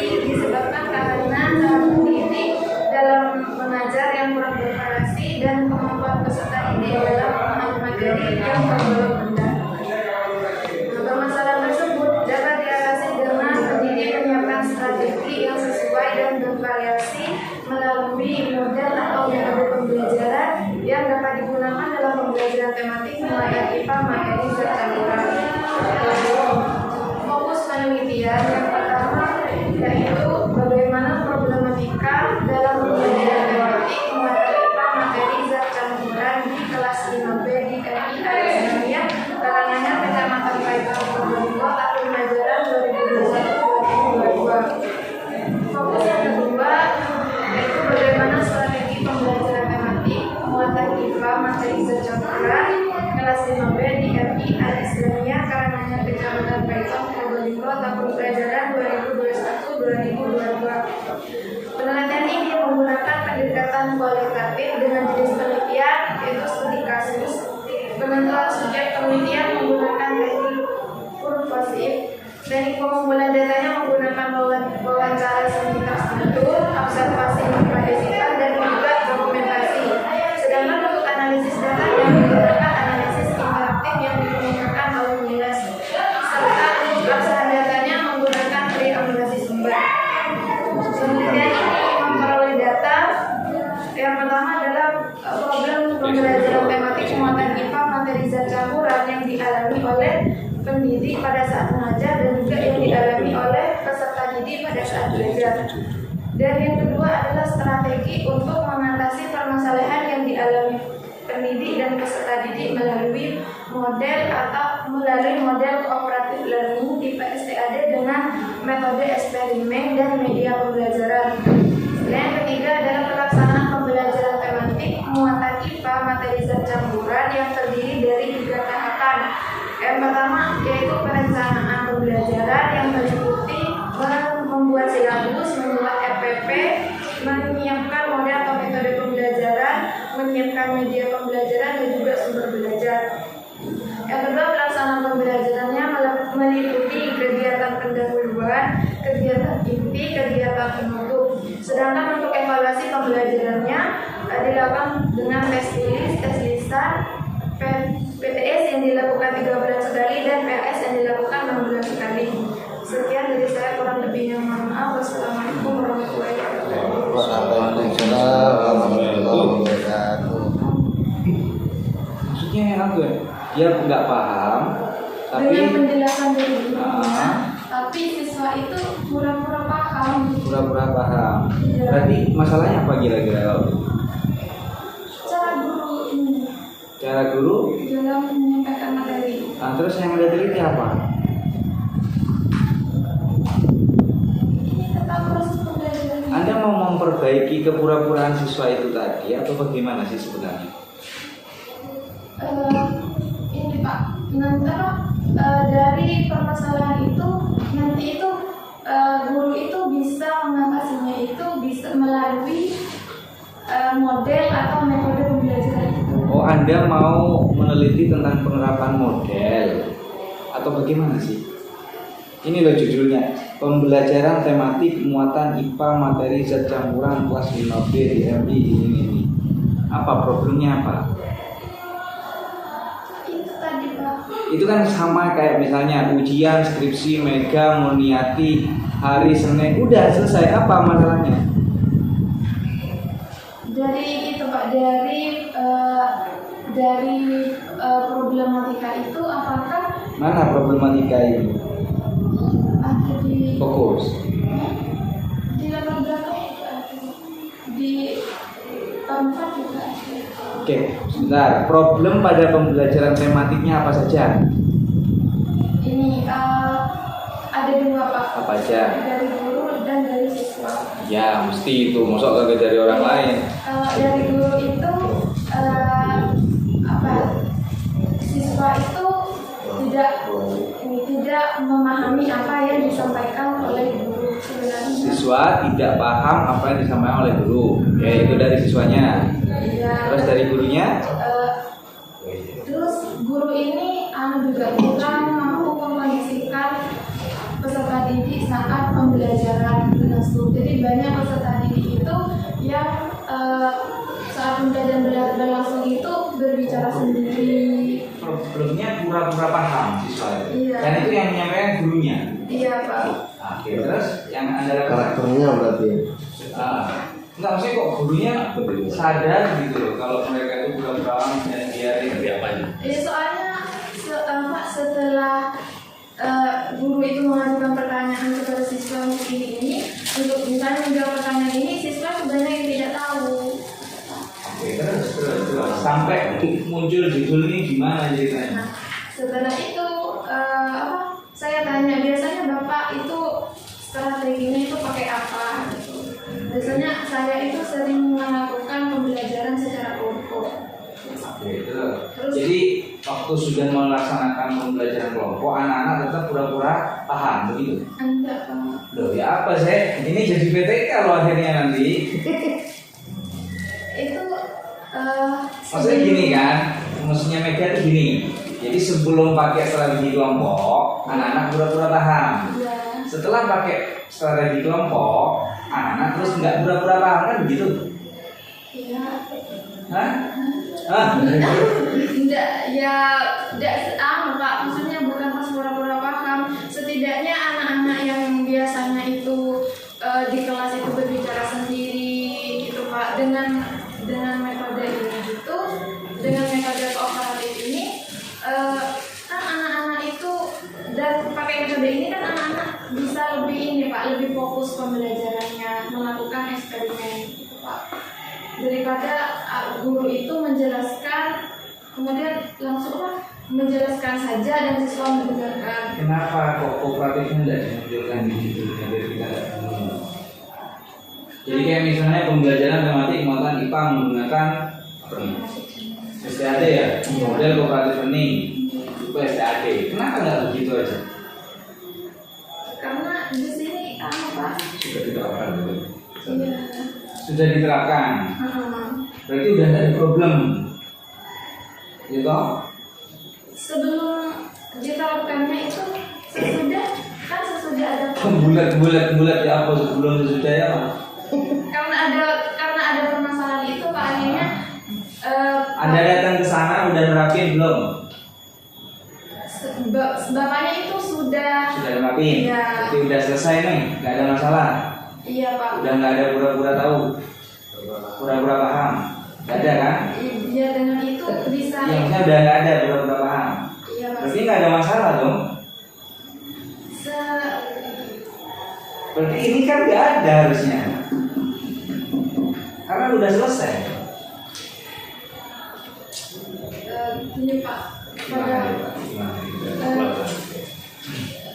disebabkan karena cara pendidik dalam mengajar yang kurang bervariasi dan kemampuan peserta didik dalam memahami materi yang tergolong rendah. Permasalahan tersebut dapat diatasi dengan pendidik menyiapkan strategi yang sesuai dan bervariasi melalui model atau metode pembelajaran yang dapat digunakan dalam pembelajaran tematik mulai IPA materi zat campuran. Fokus penelitian yang pertama yaitu bagaimana problematika dalam pembelajaran tematik mulai IPA materi zat campuran di kelas 5B di MI Islamiyah kalangan Kecamatan Paiton Probolinggo tahun ajaran 2021-2022. Fokus yang kedua yaitu bagaimana strategi pembelajaran tematik muatan IPA materi zat campuran kelas 5B di MI Islamiyah kalangan Kecamatan Paiton Probolinggo tahun ajaran 2021-2022. Penelitian ini menggunakan pendekatan kualitatif dengan jenis penelitian yaitu studi kasus. Penentuan subjek penelitian menggunakan teknik kurvatif. Teknik pengumpulan datanya menggunakan wawancara seminar struktur, observasi mikrodesipan, dan juga dokumentasi. Sedangkan untuk analisis data yang menggunakan analisis interaktif yang dikemukakan oleh Miles, serta pelaksanaan datanya menggunakan triangulasi sumber. Penelitian ini memperoleh data. Yang pertama adalah problem pembelajaran tematik muatan IPA materi zat campuran yang dialami oleh pendidik pada saat mengajar dan juga yang dialami oleh peserta didik pada saat belajar. Dan yang kedua adalah strategi untuk mengatasi permasalahan yang dialami pendidik dan peserta didik melalui model cooperative learning tipe STAD dengan metode eksperimen dan media pembelajaran. Dan yang ketiga adalah pelaksanaan pembelajaran tematik muatan IPA materi zat campuran yang terdiri dari 3 tahapan. Yang pertama yaitu perencanaan pembelajaran yang meliputi membuat silabus, membuat RPP, menyiapkan model atau metode pembelajaran, menyiapkan media pembelajaran dan juga sumber belajar. Yang kedua, pelaksanaan pembelajarannya meliputi kegiatan pendahuluan, kegiatan inti, kegiatan penutup. Sedangkan untuk evaluasi pembelajarannya dilakukan dengan tes tulis, tes lisan, PTS yang dilakukan 3 bulan sekali dan PLS yang dilakukan 6 bulan sekali. Sekian dari saya, kurang lebihnya mohon maaf. Wassalamualaikum warahmatullahi wabarakatuh. Waalaikumsalam warahmatullahi wabarakatuh. Maksudnya apa ya? Dia nggak paham, tapi dengan penjelasan dari gurunya, tapi siswa itu pura-pura paham. Pura-pura paham. Berarti masalahnya apa kira-kira? Cara guru ini Cara guru? dalam menyampaikan materi. Nah, terus yang Anda teliti apa? Ini tentang proses pembelajaran. Anda mau memperbaiki kepura-puraan siswa itu tadi atau bagaimana sih sebenarnya? Ini Pak, nanti dari permasalahan itu nanti itu guru itu bisa mengatasinya itu bisa melalui model atau metode pembelajaran itu. Oh, Anda mau meneliti tentang penerapan model atau bagaimana sih? Ini loh judulnya, pembelajaran tematik muatan IPA materi zat campuran kelas 5B di MI ini. Apa problemnya apa? Itu tadi Pak. Itu kan sama kayak misalnya ujian, skripsi, mega, murniati, hari Senin, udah selesai, apa masalahnya? Dari itu Pak, dari problematika itu apakah Mana problematika itu? ada di Fokus. di latar belakang juga ada, di tempat juga ada. Oke, sebentar. Problem pada pembelajaran tematiknya apa saja? Ini ada 2 Pak. Apa aja? Dari guru dan dari siswa. Ya, mesti itu. Masa kagak dari orang lain? Kalau dari guru itu siswa itu tidak memahami apa yang disampaikan oleh guru sebenarnya. Siswa tidak paham apa yang disampaikan oleh guru. Ya, itu dari siswanya. Ya, Terus dari gurunya? terus guru ini juga kurang mampu mengkondisikan peserta didik saat pembelajaran berlangsung. Jadi banyak peserta didik itu yang saat pembelajaran berlangsung itu berbicara sendiri. Problemnya pura-pura paham siswa itu. Iya. Dan itu yang menyampaikan gurunya. Iya Pak. Oke, terus yang Anda lakukan? Karakternya berarti. Enggak, maksudnya kok gurunya sadar gitu loh kalau mereka itu pura-pura dan biarin apanya. Soalnya setelah guru itu mengajukan pertanyaan kepada siswa untuk ini untuk misalnya menjawab pertanyaan ini, siswa sebenarnya yang tidak tahu. Oke, terus sampai muncul judul ini gimana ceritanya? Nah, setelah itu saya tanya biasanya Bapak itu strateginya itu pakai apa? Gitu. Biasanya saya itu sering melakukan pembelajaran secara kelompok. Oke, terus. Jadi waktu sudah melaksanakan pembelajaran kelompok, anak-anak tetap pura-pura paham begitu? Enggak Pak. Loh ya apa sih? Ini jadi PTK loh akhirnya nanti. Itu Maksudnya gini kan, maksudnya Mega itu gini. Jadi sebelum pakai strategi kelompok, anak-anak pura-pura paham. Iya. Setelah pakai strategi kelompok, anak-anak terus nggak pura-pura paham kan begitu? Iya. Hah? Hah? Tidak Pak. Maksudnya bukan pas pura-pura paham. Setidaknya anak-anak yang biasanya itu di kelas itu berbicara sendiri, gitu Pak. Dengan metode ini gitu, dengan metode kooperatif ini, kan anak-anak itu dan pakai metode ini kan anak-anak bisa lebih ini Pak, lebih fokus pembelajarannya, melakukan eksperimen, gitu Pak. Daripada guru itu menjelaskan kemudian langsung menjelaskan saja dan siswa mendengarkan. Kenapa kok kooperatifnya tidak dimunculkan di situ biar kita tidak bingung? Jadi kayak misalnya pembelajaran tematik muatan IPA menggunakan apa nih? STAD ya, model kooperatif learning itu STAD. Kenapa nggak begitu aja? Karena di sini Pak. Sudah diterapkan gitu. Iya. Sudah diterapkan. Berarti udah nggak ada problem. Gitu? Sebelum diterapkannya itu sesudah ada Bulat ya apa sebelum sesudah ya Pak? karena ada permasalahan itu Pak, akhirnya Anda datang ke sana udah nerapin belum? bapaknya itu sudah Nerapin. Iya. Jadi udah selesai nih, nggak ada masalah. Iya Pak. Udah nggak ada pura-pura tahu, pura-pura paham, nggak ada kan? Iya, dengan itu bisa. Iya, maksudnya udah nggak ada pura-pura paham. Iya Pak. Berarti nggak ada masalah dong. Berarti ini kan nggak ada harusnya, karena udah selesai. Gini Pak,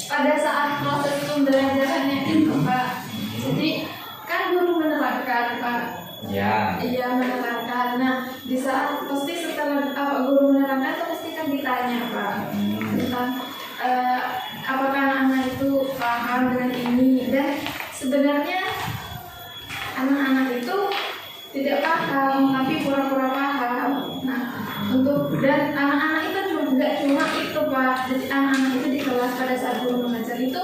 pada saat proses pembelajarannya itu Pak, jadi kan guru menerangkan Pak. Ya. Iya, menerangkan. Nah, di saat pasti setelah guru menerangkan itu pasti kan ditanya Pak tentang apakah anak-anak itu paham dengan ini, dan sebenarnya anak-anak itu tidak paham tapi pura-pura paham. Nah, dan anak-anak itu juga cuma itu Pak. Jadi anak-anak itu di kelas pada saat guru mengajar itu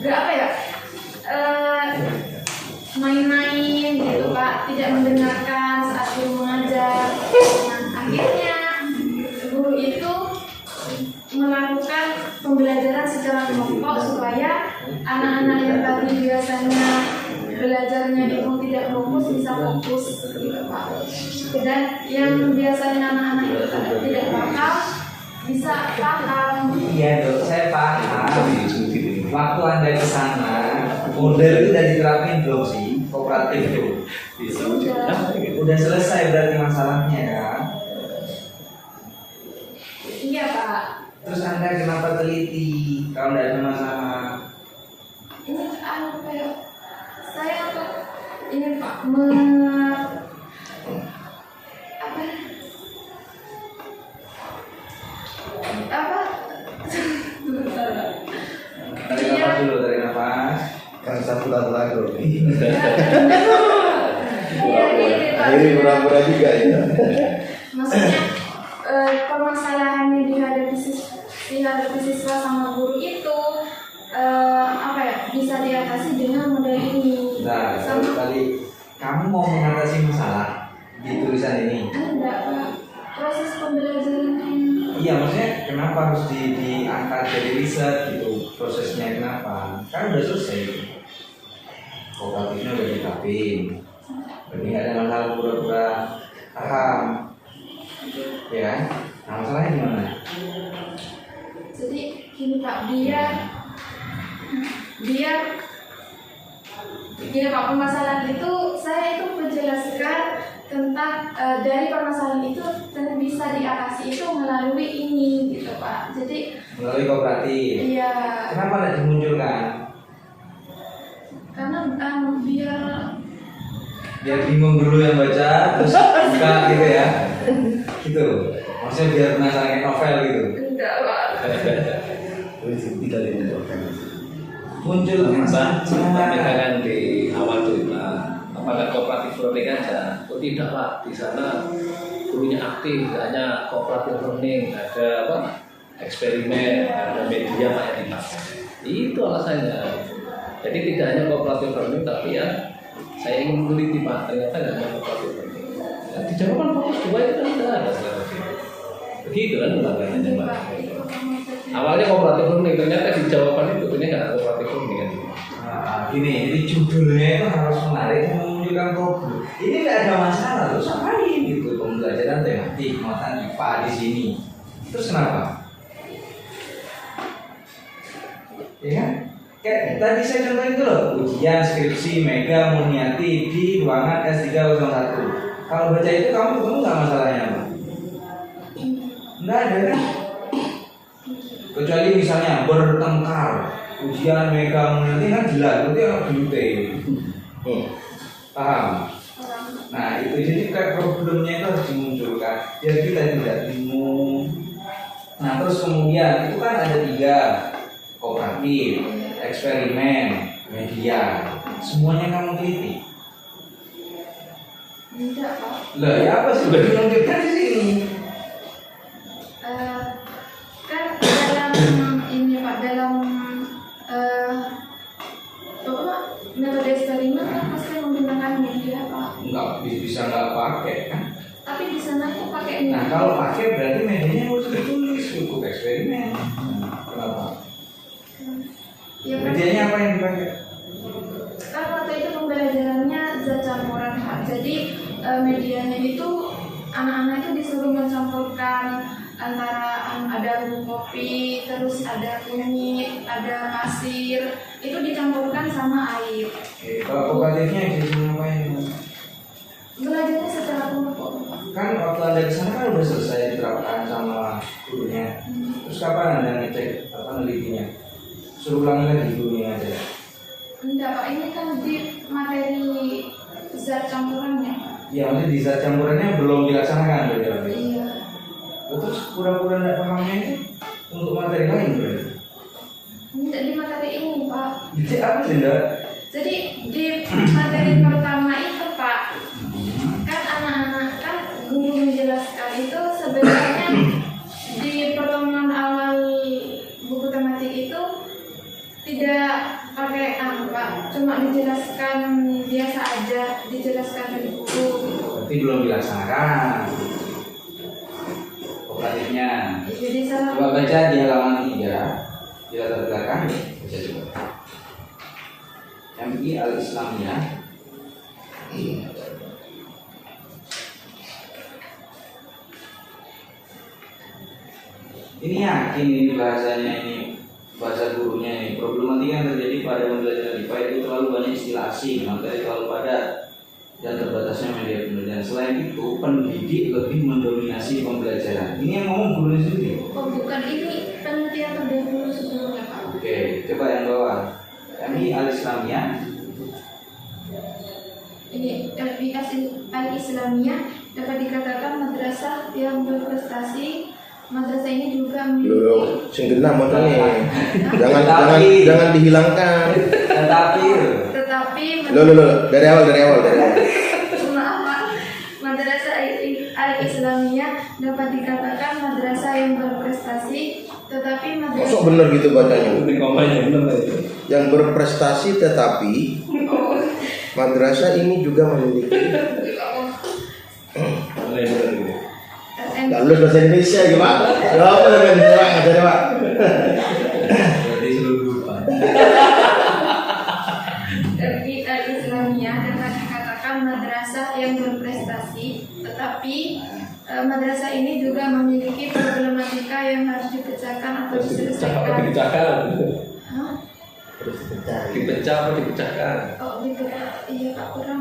nggak apa ya, main-main gitu Pak, tidak mendengarkan saat guru mengajar. Nah, akhirnya guru itu melakukan pembelajaran secara kelompok supaya anak-anak yang tadi biasanya belajarnya itu tidak fokus bisa fokus gitu Pak. Dan yang biasanya anak-anak itu tidak paham bisa paham. Iya dok, saya paham. Waktu Anda ke sana, model itu udah diterapin belum sih? Kooperatif itu. Udah selesai berarti masalahnya kan? Iya Pak. Terus Anda kenapa teliti kalau tidak ada masalah? Ini kayak saya ini Pak Tarik nafas dulu, tarik nafas. Kan satu lagu. Iya, Ini pura-pura juga ya. maksudnya permasalahannya dihadapi siswa sama guru itu Nah, kali kamu mau mengatasi masalah di tulisan ini. Enggak, Pak. Proses pembelajaran Iya, maksudnya kenapa harus diangkat jadi riset gitu? Prosesnya kenapa? Kan udah selesai. Kooperatifnya udah ditetapin. Berarti nggak ada masalah pura-pura paham. Ya kan? Nah, masalahnya gimana? Jadi gini Pak, dia gini Pak, permasalahan itu saya itu menjelaskan tentang dari permasalahan itu dan bisa diatasi itu melalui ini gitu Pak. Jadi Melalui kooperatif. iya, Kenapa nggak dimunculkan? karena biar Bingung dulu yang baca, terus buka gitu ya. Gitu. Maksudnya biar penasaran kayak novel gitu. enggak Pak. Terus tidak dimunculkan. Muncul Misalkan di awal cerita, apakah kooperatif learning aja? Oh tidak Pak, di sana gurunya aktif, hanya kooperatif learning, ada apa? Eksperimen, ada media Pak yang dipakai. Itu alasannya. Jadi tidak hanya kooperatif learning, tapi ya saya ingin meneliti Pak, ternyata nggak hanya kooperatif learning. Ya, di Jawa kan fokus dua itu kan tidak ada selama ini. Begitu kan pelajarannya Pak. Awalnya kooperatif learning, ternyata di jawaban itu ini nggak ada kooperatif learning kan. Gini, jadi judulnya itu harus menarik dan menunjukkan problem. Ini nggak ada masalah, terus ngapain gitu pembelajaran tematik muatan IPA di sini. Terus kenapa? Ya kan? Kayak tadi saya contohin itu loh, ujian skripsi Mega Muniati di ruangan S301. Kalau baca itu kamu ketemu nggak masalahnya apa? Nggak ada kan? Kecuali misalnya bertengkar, ujian Mega Muniati kan jelas, berarti anak BUT. Paham? Nah itu jadi kayak problemnya itu harus dimunculkan biar kita tidak bingung. Nah terus kemudian itu kan ada 3, kooperatif, eksperimen, media. Semuanya kamu teliti. Enggak Pak. Lah ya apa sih udah menunjukkan di sini? Kan dalam ini Pak, dalam Bapak metode eksperimen kan pasti menggunakan media Pak. Enggak bisa nggak pakai kan? Tapi di sana itu pakai media. Nah kalau pakai berarti medianya harus ditulis cukup eksperimen. Kenapa? Ya, kan? Medianya apa yang dipakai? Kan waktu itu pembelajarannya zat campuran Pak. Jadi medianya itu anak-anak itu disuruh mencampurkan antara ada bubuk kopi, terus ada kunyit, ada pasir, itu dicampurkan sama air. Oke, kalau kooperatifnya jadi ngapain? Belajarnya secara kelompok. Kan waktu anda di sana kan udah selesai diterapkan sama gurunya. Terus kapan anda ngecek apa nelitinya? Suruh ulangi lagi gurunya aja. Enggak Pak, ini kan di materi zat campurannya. Ya maksudnya di saat campurannya belum dilaksanakan berarti. Iya. Terus pura-pura tidak pahamnya itu untuk materi lain berarti. Tidak di materi ini Pak. Jadi apa sih enggak? Jadi di materi pertama itu Pak, kan anak-anak kan guru menjelaskan itu sebenarnya di pertemuan awal buku tematik itu tidak pakai Pak, cuma dijelaskan biasa aja, dijelaskan dari buku gitu. Berarti belum dilaksanakan kooperatifnya. Jadi salah. Coba baca di halaman 3 di latar belakang, baca coba. MI Al-Islamiyah. Ini yakin ini bahasanya ini bahasa gurunya ini. Problematika yang terjadi pada pembelajaran IPA itu terlalu banyak istilah asing, materi terlalu padat dan terbatasnya media pembelajaran. Selain itu, pendidik lebih mendominasi pembelajaran. Ini yang ngomong gurunya sendiri. Oh bukan, ini penelitian terdahulu sebelumnya Pak. Oke, coba yang bawah. MI Al-Islamiyah. Ini Al-Islamiyah dapat dikatakan madrasah yang berprestasi. Madrasah ini juga Loh, sing genah motor nih. Jangan Tapi- jangan dihilangkan. tetapi Loh, dari awal. maaf Pak, madrasah Al-Islamiyah dapat dikatakan madrasah yang berprestasi, tetapi madrasah Kok bener gitu bacanya? Ini komanya benar itu. Yang berprestasi tetapi Oh, Madrasah ini juga memiliki nggak lulus bahasa Indonesia gimana? Ya apa namanya Pak? Ngajar Pak. Berarti seluruh Dari Al-Islamiyah dapat dikatakan madrasah yang berprestasi, tetapi madrasah ini juga memiliki problematika yang harus dipecahkan atau diselesaikan. dipecahkan. Hah? Terus dipecah. Dipecah apa dipecahkan? Oh, dipecah. Iya Pak, kurang.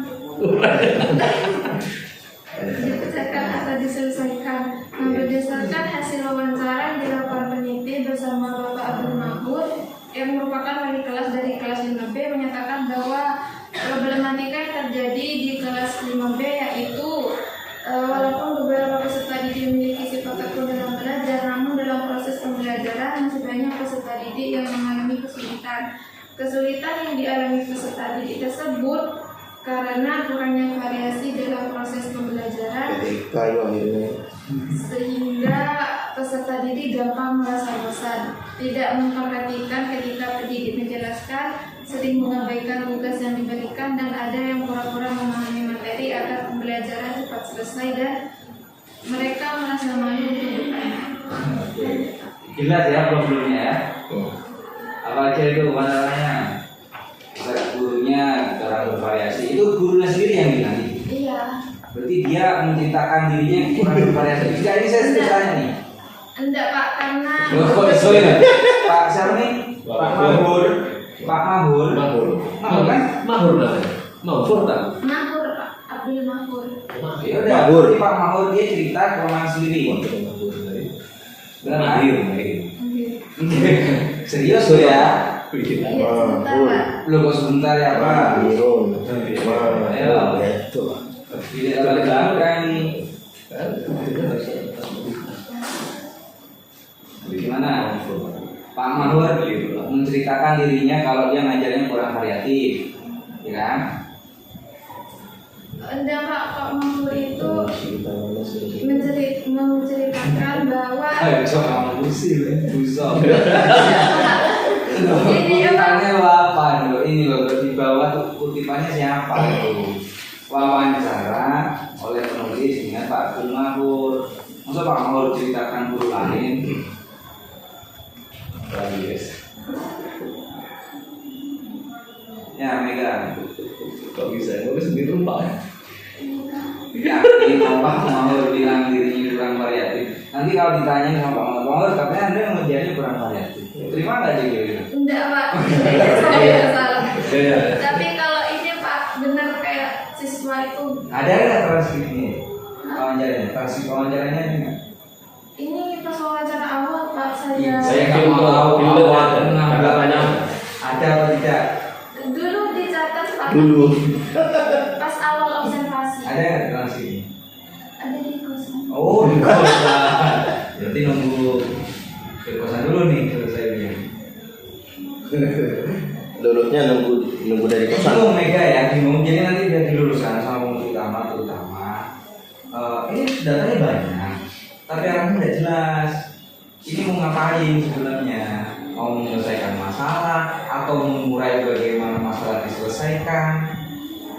Dipecahkan atau diselesaikan. Nah, berdasarkan hasil wawancara yang dilakukan peneliti bersama Bapak Abdul Mahmud yang merupakan wali kelas dari kelas 5B menyatakan bahwa problematika yang terjadi di kelas 5B yaitu walaupun beberapa peserta didik memiliki sifat tekun dalam belajar, namun dalam proses pembelajaran masih banyak peserta didik yang mengalami kesulitan. Kesulitan yang dialami peserta didik tersebut karena kurangnya variasi dalam proses pembelajaran, Ketika itu akhirnya sehingga peserta didik gampang merasa bosan, tidak memperhatikan ketika pendidik menjelaskan, sering mengabaikan tugas yang diberikan, dan ada yang pura-pura memahami materi agar pembelajaran cepat selesai dan mereka merasa malu untuk bertanya. Jelas ya problemnya ya. Apa aja itu masalahnya? Gurunya kurang bervariasi. Itu gurunya sendiri yang bilang gitu. Iya. Berarti dia menceritakan dirinya kurang bervariasi. Tidak, ini saya tanya nih. Enggak Pak, karena Sorry, Pak siapa nih? Pak Mahur. Pak Mahur. Mahur. Mahur kan? Mahur namanya. Mahur tak? Mahur Pak, Abdul Mahur. Ya udah. Mahur. Berarti Pak Mahur dia cerita kelemahan sendiri. Benar kan? Serius tuh ya? Iya, sebentar Pak. Lu kok sebentar ya Pak? Birun. Ayo. Itu. Tidak ada kan? Gimana? Pak Mahur menceritakan dirinya kalau dia ngajarnya kurang variatif, ya kan? Enggak Pak Mahur itu menceritakan bahwa Ayo coba kamu sih, busok. Ini Kutipannya apa loh? Ini loh di bawah tuh kutipannya siapa tuh? Wawancara oleh penulis dengan Pak Abdul Mahur. Masa Pak Mahur ceritakan guru lain? Bagus. Ya Mega. Kok bisa? Kok sendiri lupa ya? Ya, ini Pak Mahur bilang dirinya kurang variatif. Nanti kalau ditanya sama Pak Mahur, katanya Anda mengajarnya kurang variatif. Terima nggak dia gitu? enggak Pak, saya salah. Iya. Tapi kalau ini Pak benar kayak siswa itu Ada nggak transkripnya? Wawancaranya, transkrip wawancaranya ada nggak? ini pas wawancara awal Pak saya Saya nggak film mau film tahu ada. awal Ada tanya. Ada atau tidak? dulu dicatat Pak Dulu. pas awal observasi Ada nggak transkripnya? ada di kosan. Oh, di kosan. Berarti nunggu ke kosan dulu nih selesainya. Lulusnya nunggu dari kosan. Itu Mega ya, bingung. Jadi nanti biar diluruskan sama pengurus utama terutama. Ini datanya banyak, tapi arahnya tidak jelas. Ini mau ngapain sebenarnya? Mau menyelesaikan masalah atau mengurai bagaimana masalah diselesaikan,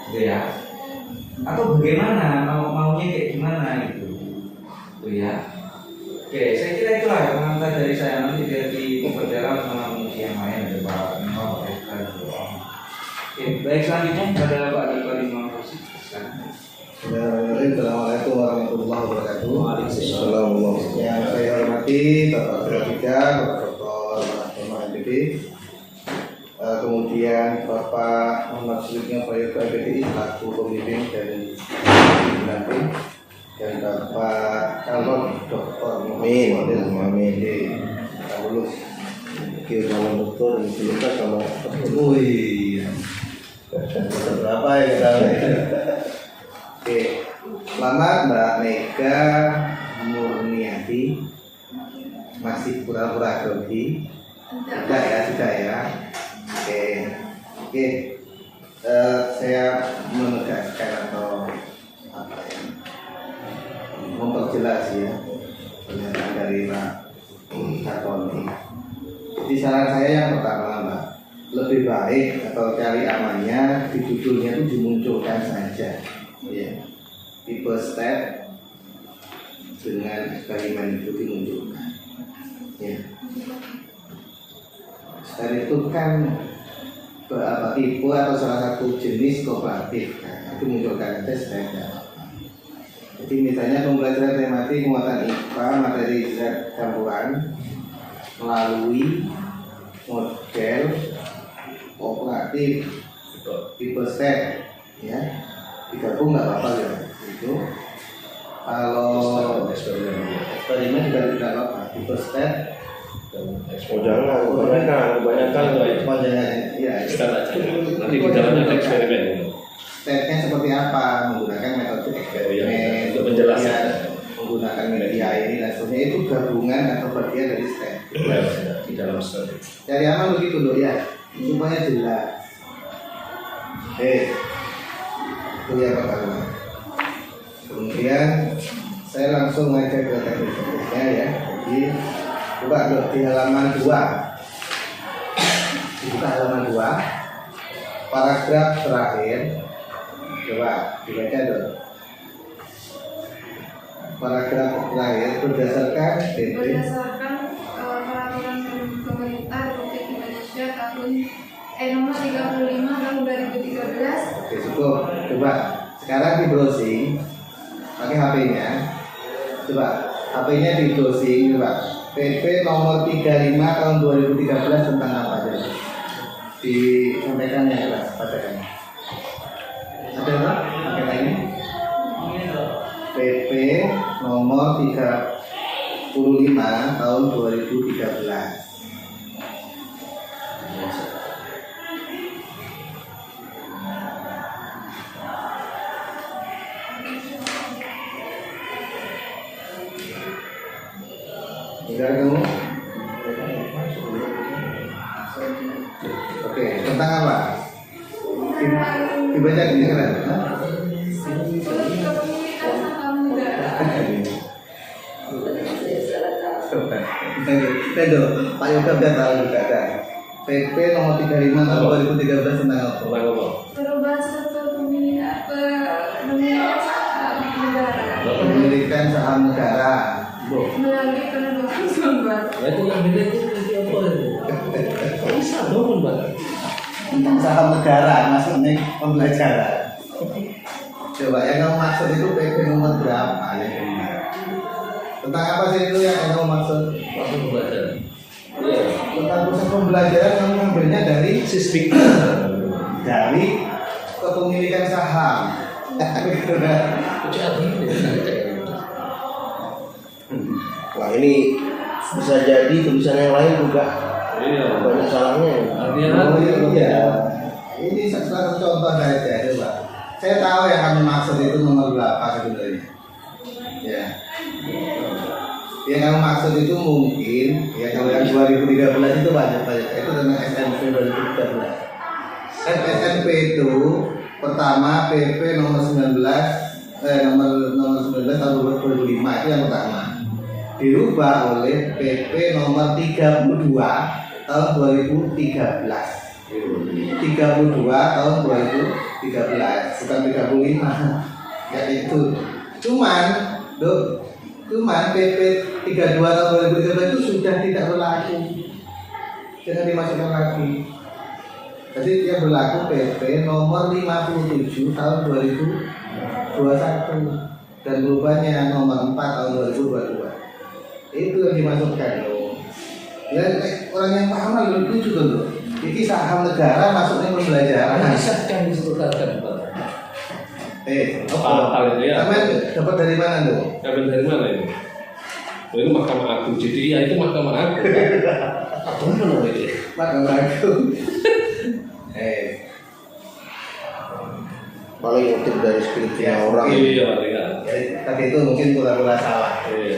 gitu ya? Atau bagaimana? Maunya kayak gimana gitu, gitu ya? Oke, saya kira itulah komentar dari saya, nanti biar diperdalam sama pengurus yang lain ada Pak Nino, Pak Eka, dan Pak Ahmad. Oke, baik selanjutnya pada Pak Dr. Imam Rosid. Silakan. Assalamualaikum warahmatullahi wabarakatuh. Waalaikumsalam. Yang saya hormati Bapak Grafika, Bapak Dr. Ahmad MPD, kemudian Bapak Muhammad Sulitnya Proyek PPDI selaku pembimbing dari nanti, dan Bapak Calon Dr. Muhammad di lulus calon dokter dan lulus sama wih berapa ya kita. Oke, selamat Mbak Mega Murniati. Masih pura-pura grogi? Sudah ya. Oke. Saya menegaskan atau apa ya, memperjelas ya pernyataan dari Pak Katoni. Jadi saran saya yang pertama Mbak, lebih baik atau cari amannya di judulnya itu dimunculkan saja, ya. Tipe step dengan eksperimen itu dimunculkan, ya. Step itu kan tipe atau salah satu jenis kooperatif, nah, itu munculkan aja step. Jadi misalnya pembelajaran tematik muatan IPA materi zat campuran melalui model kooperatif tipe step, ya, digabung nggak apa-apa ya. Itu kalau eksperimen juga tidak apa-apa, tipe step. Oh jangan, kebanyakan Ya, nanti di dalamnya ada eksperimen. stepnya seperti apa, menggunakan metode eksperimen, Untuk menjelaskan. ya, menggunakan media ini dan seterusnya, itu gabungan atau bagian dari step. Di dalam studi. Cari aman begitu loh ya, supaya jelas. Itu yang pertama. Kemudian saya langsung ngajak ke teknik-tekniknya ya. Jadi coba loh, di halaman 2. Dibuka halaman 2. Paragraf terakhir. Coba dibaca dong. Paragraf terakhir berdasarkan Berdasarkan peraturan pemerintah Republik Indonesia nomor 35 tahun 2013. Oke, cukup. Coba sekarang di browsing pakai HP-nya. Coba HP-nya di browsing, coba PP nomor 35 tahun 2013 tentang apa aja? Disampaikan ya, Pak, bacakan. Ada apa? Pakai lainnya? PP nomor 35 tahun 2013. Sudah kamu? Oke, tentang apa? Dibaca di sana. Kepemilikan saham negara. Tendo, Pak Yoga biar tahu juga ada. PP nomor 35 tahun 2013 tentang apa? Tentang apa? Perubahan struktur pemilikan saham negara Pemilikan saham negara. melalui penerbangan sumber. Ya itu yang beda itu apa itu? Bisa dong Mbak. Tentang saham negara, maksudnya pembelajaran. Coba yang kamu maksud itu PP nomor berapa yang benar? Tentang apa sih itu yang kamu maksud? Waktu pembelajaran. Iya. Tentang pusat pembelajaran kamu ngambilnya dari Sismik. dari kepemilikan saham. Wah ini bisa jadi tulisan yang lain juga Iya. banyak salahnya. Artinya Iya. Ini salah satu contoh saja, coba. Saya tahu yang kamu maksud itu nomor berapa sebenarnya. Ya. Yang kamu maksud itu mungkin ya kalau yang 2013 itu banyak itu tentang SMP 2013. SMP itu pertama PP nomor 19 nomor 19 tahun 2005 itu yang pertama. Dirubah oleh PP nomor 32 tahun 2013. 32 tahun 2013 bukan 35 ya itu. Cuman PP 32 tahun 2013 itu sudah tidak berlaku, jangan dimasukkan lagi. Jadi dia berlaku PP nomor 57 tahun 2021 dan berubahnya nomor 4 tahun 2022. Itu yang dimasukkan loh. Ya orang yang paham lebih lucu loh. Ini saham negara masuknya pembelajaran. disahkan disebutkan Pak. Apa Hal itu ya. Taman dapat dari mana tuh? Ambil dari mana itu? Oh, itu Mahkamah Agung. Jadi ya itu Mahkamah Agung. Apa mana itu? Mahkamah Agung. Paling ngutip dari skripsi Ya, orang. Iya, iya. Jadi tadi itu mungkin pura-pura salah. Iya.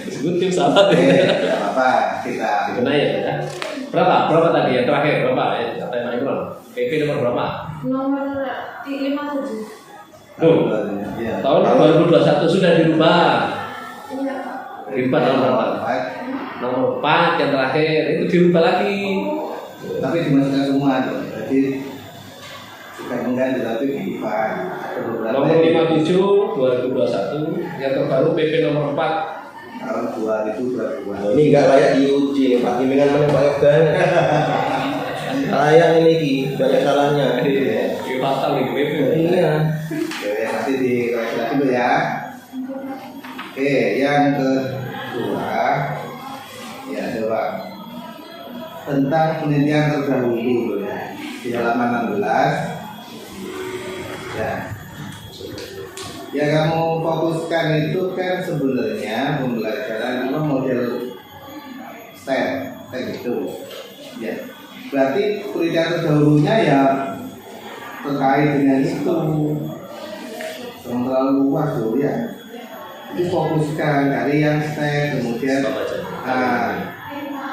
Sebut tim salah Tidak ya. apa-apa kita. Dikenai ya. Berapa? Berapa tadi yang terakhir? Berapa? Tema itu PP nomor berapa? Nomor 57. Tuh. Ya. Tahun 2021 sudah dirubah. Iya, Pak. Dirubah tahun berapa? nomor 4 yang terakhir itu dirubah lagi. Tapi dimasukkan semua tuh. Jadi bukan mengganti tapi diubah. Ada beberapa Nomor 57 2021 yang terbaru PP nomor 4 tahun 2022. Ini nggak layak diuji nih Pak Bimbingan mana Pak Yoga. Layak ini Ki, banyak salahnya. Iya, fatal nih PP. Iya. Oke, nanti dikoreksi dulu ya. Oke, yang kedua ya coba tentang penelitian terdahulu ya di halaman 16 ya. Yang kamu fokuskan itu kan sebenarnya pembelajaran model STEM kayak gitu ya. Berarti penelitian terdahulunya ya terkait dengan itu yang terlalu luas tuh ya. Itu fokuskan dari yang STEM kemudian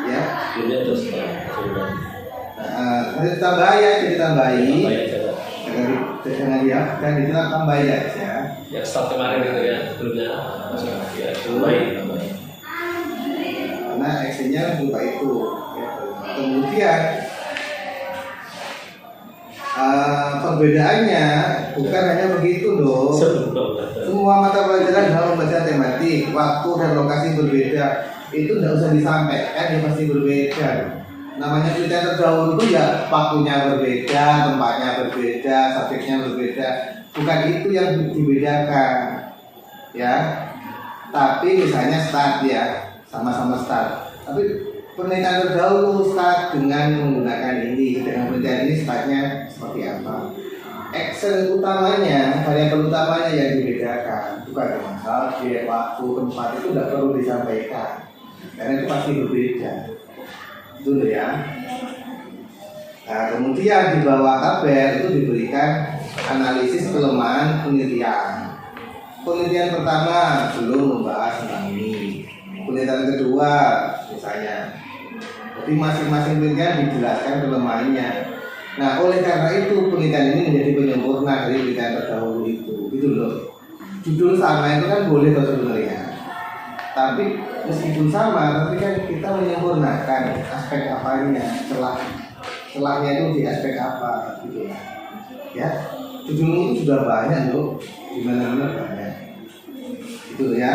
ya Ini terus sudah. nanti tambahin ya, jadi tambahin Baik aja. jangan dia kan itu tambahin aja. Yang start kemarin itu ya sebelumnya. Ya, baik. Karena actionnya juga itu ya. Kemudian perbedaannya bukan hanya begitu loh. Semua mata pelajaran dalam membaca tematik, waktu dan lokasi berbeda itu tidak usah disampaikan, dia pasti berbeda. Namanya penelitian terdahulu itu ya waktunya berbeda, tempatnya berbeda, subjeknya berbeda. Bukan itu yang dibedakan, ya. Tapi misalnya start ya, sama-sama start. Tapi penelitian terdahulu start dengan menggunakan ini, dengan penelitian ini startnya seperti apa. Action utamanya, variabel utamanya yang dibedakan, bukan masalah dia waktu, tempat itu tidak perlu disampaikan, karena itu pasti berbeda. Itu ya. Nah, kemudian di bawah tabel itu diberikan analisis kelemahan penelitian. Penelitian pertama belum membahas tentang ini. Penelitian kedua misalnya. Jadi masing-masing penelitian dijelaskan kelemahannya. Nah, oleh karena itu penelitian ini menjadi penyempurna dari penelitian terdahulu itu. Gitu loh. Judul sama itu kan boleh toh sebenarnya. Tapi meskipun sama, tapi kan kita menyempurnakan aspek apanya, celahnya itu di aspek apa gitu ya. Judul itu sudah banyak loh, di mana-mana banyak. Itu ya.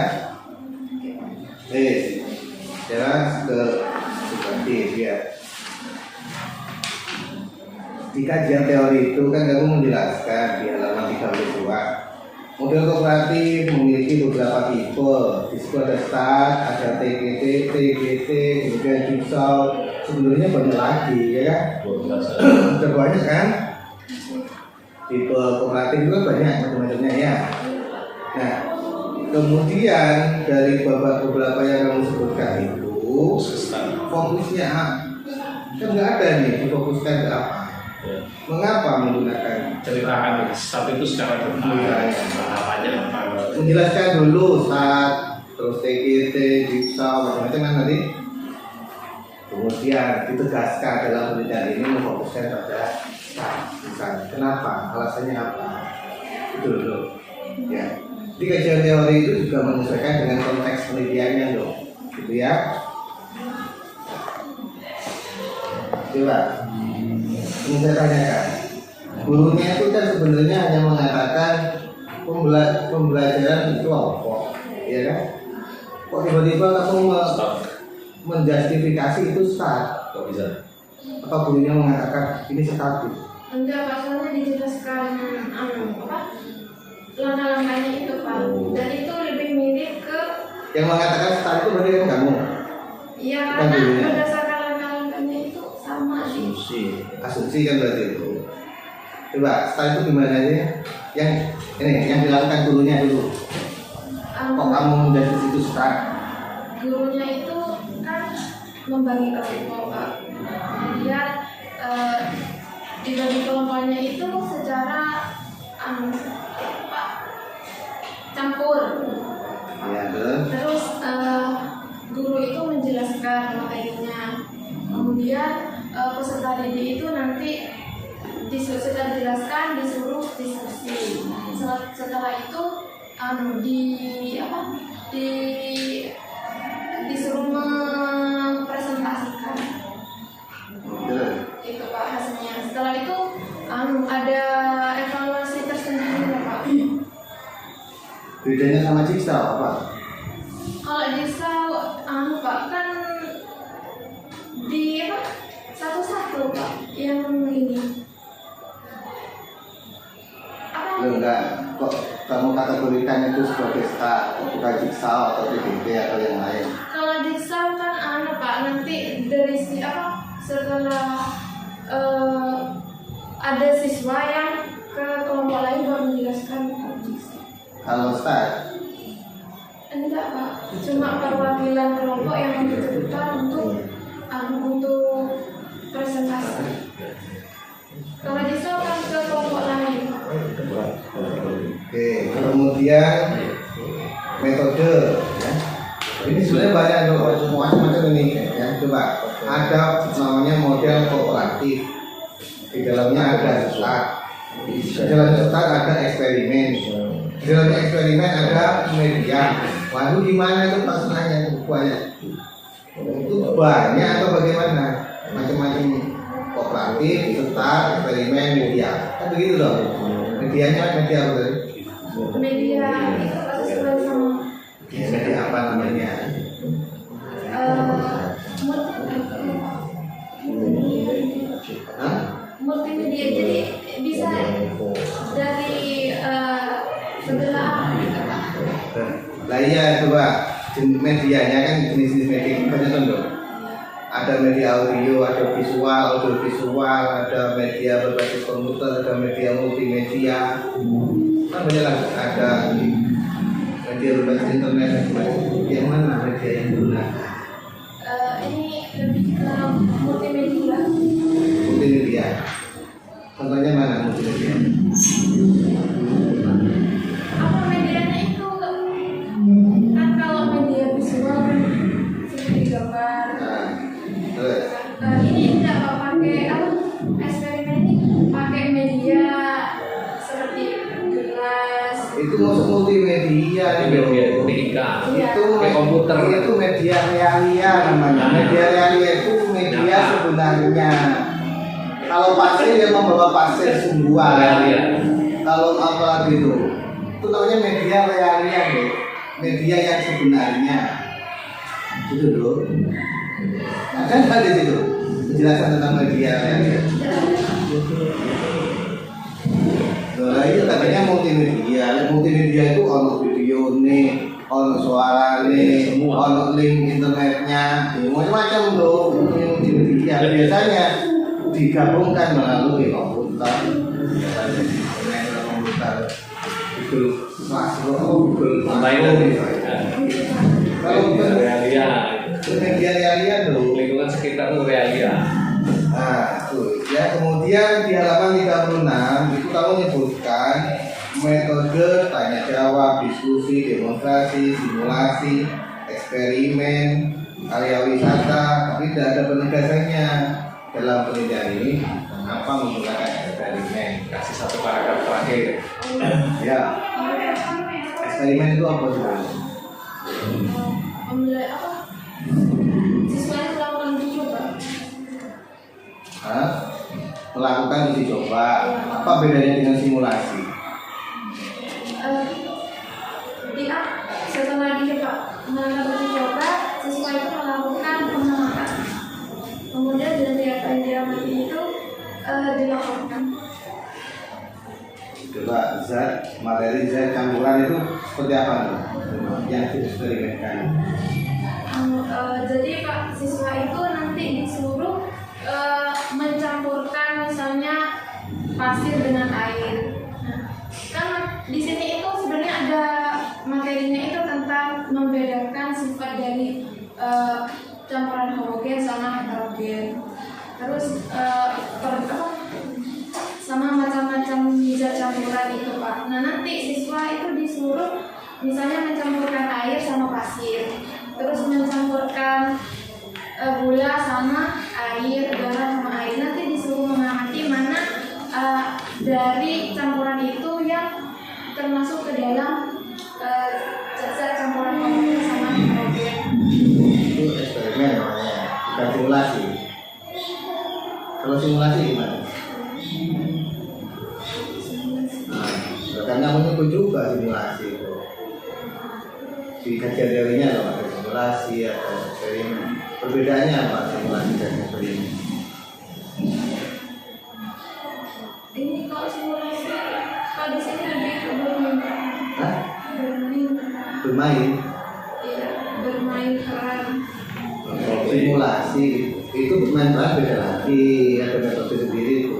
Sekarang ke substantif ya. Di kajian teori itu kan kamu menjelaskan di halaman 32. Model kooperatif memiliki beberapa tipe. Di situ ada start, ada TGT, TGT, kemudian jigsaw. Sebenarnya banyak lagi, ya kan? Ada banyak kan? Tipe kooperatif itu kan banyak macam-macamnya ya. Nah, kemudian dari beberapa yang kamu sebutkan itu, fokusnya kan nggak ada nih difokuskan ke apa? Mengapa menggunakan Ceritakan start itu secara detail. Apanya apa? menjelaskan dulu start, terus TGT, jigsaw, macam-macam kan tadi. Kemudian ditegaskan dalam penelitian ini memfokuskan pada start, misalnya kenapa, alasannya apa, itu dulu. Ya, di kajian teori itu juga menyesuaikan dengan konteks penelitiannya loh, gitu ya. Coba, ini saya tanyakan, gurunya itu kan sebenarnya hanya mengatakan pembelajaran kelompok, ya kan? Kok tiba-tiba kamu menjustifikasi itu start? Kok bisa? Apa gurunya mengatakan ini status? Enggak, Pak, soalnya dijelaskan langkah-langkahnya itu, Pak. Dan itu lebih mirip ke Yang mengatakan start itu berarti kan kamu? ya Bukan karena gurunya. berdasarkan langkah-langkahnya itu sama sih. Asumsi kan berarti itu. Coba start itu gimana aja? Yang ini yang dilakukan gurunya dulu. Kok kamu menjadi situ start? Gurunya itu kan membagi kelompok, Pak. Kemudian dibagi kelompoknya itu secara campur. Ya, terus Terus guru itu menjelaskan materinya. Kemudian peserta didik itu nanti setelah dijelaskan disuruh diskusi. Setelah itu disuruh Bedanya sama jigsaw apa? Kalau jigsaw, Pak, kan di apa? Satu-satu Pak, yang ini. Apa? Lo enggak, kok kamu kategorikan itu sebagai bukan jigsaw atau PBB atau yang lain? Kalau jigsaw kan Pak, nanti dari apa? Setelah ada siswa yang ke kelompok lain baru menjelaskan jigsaw. Kalau start, Enggak Pak, cuma perwakilan kelompok yang dibutuhkan untuk presentasi. Kalau jigsaw kan ke kelompok lain. oke. Kemudian metode, ya. Ini sebenarnya banyak macam-macam ini, ya. Coba ada namanya model kooperatif. Di dalamnya ada start. Di dalam start ada eksperimen. Di dalam eksperimen ada media. Waduh, gimana itu pas nanya banyak? Itu banyak atau bagaimana? Macam-macam kooperatif, start, eksperimen, media. Kan begitu loh. Medianya media apa tadi? Media itu sesuai sama Ya, media apa namanya? Hah? multimedia, jadi bisa dari segala Lah iya coba medianya kan jenis-jenis media banyak dong. Ada media audio, ada audio visual, ada media berbasis komputer, ada media multimedia. Kan banyak lah, ada media berbasis internet. Yang mana media yang digunakan? ini lebih ke multimedia. Multimedia. Contohnya mana multimedia? Apa medianya itu kan kalau media visual seperti gambar. Nah, terus Ini tidak pakai apa eksperimen ini pakai media seperti gelas. itu masuk multimedia Ini media itu TIK. itu Kayak komputer. itu media realia namanya. Media realia itu media sebenarnya. Kalau pasir dia membawa pasir sungguhan. Realia. Kalau apa gitu, itu namanya media realia deh. Media yang sebenarnya. Itu dulu. Ada nggak di situ penjelasan tentang media realia? Nah, itu katanya multimedia. Multimedia itu ono video nih, ono suara nih, ono link internetnya, macam-macam loh. Multimedia biasanya digabungkan melalui komputer, Google Classroom, Google Online. Kalau Realia. media realia tuh. Lingkungan sekitar itu realia. Nah, tuh ya. Kemudian di halaman 36 itu kamu menyebutkan metode tanya jawab, diskusi, demonstrasi, simulasi, eksperimen, area wisata, tapi tidak ada penegasannya dalam penelitian ini. Mengapa menggunakan eksperimen? Kasih satu paragraf terakhir. Ya, eksperimen itu apa sebenarnya? Memulai apa? Siswa yang melakukan uji coba. Hah? Melakukan uji coba. Apa bedanya dengan simulasi? Setelah melakukan uji coba, siswa itu melakukan pengamatan. Kemudian dari apa yang dia amati itu dilaporkan. Coba zat, materi zat campuran itu seperti apa nih? Yang dieksperimenkan? Jadi Pak, siswa itu nanti disuruh mencampurkan misalnya pasir dengan air. Nah, kan di sini itu sebenarnya ada materinya itu tentang membedakan sifat dari campuran homogen sama heterogen. Terus sama macam-macam zat campuran itu Pak. Nah nanti siswa itu disuruh misalnya mencampurkan air sama pasir, terus mencampurkan gula sama air, garam sama air. Nanti disuruh mengamati mana dari campuran itu yang termasuk ke dalam zat campuran homogen sama heterogen. Itu eksperimen namanya, bukan simulasi. Kalau simulasi gimana? Nah, karena menyebut juga simulasi itu. di kajian teorinya loh, ada simulasi, ada eksperimen. Perbedaannya apa simulasi dan eksperimen? Ini kalau simulasi, kalau di sini lebih ke bermain. Hah? Bermain. Bermain. Iya, bermain peran. Simulasi itu bermain peran beda lagi, ada metode sendiri itu.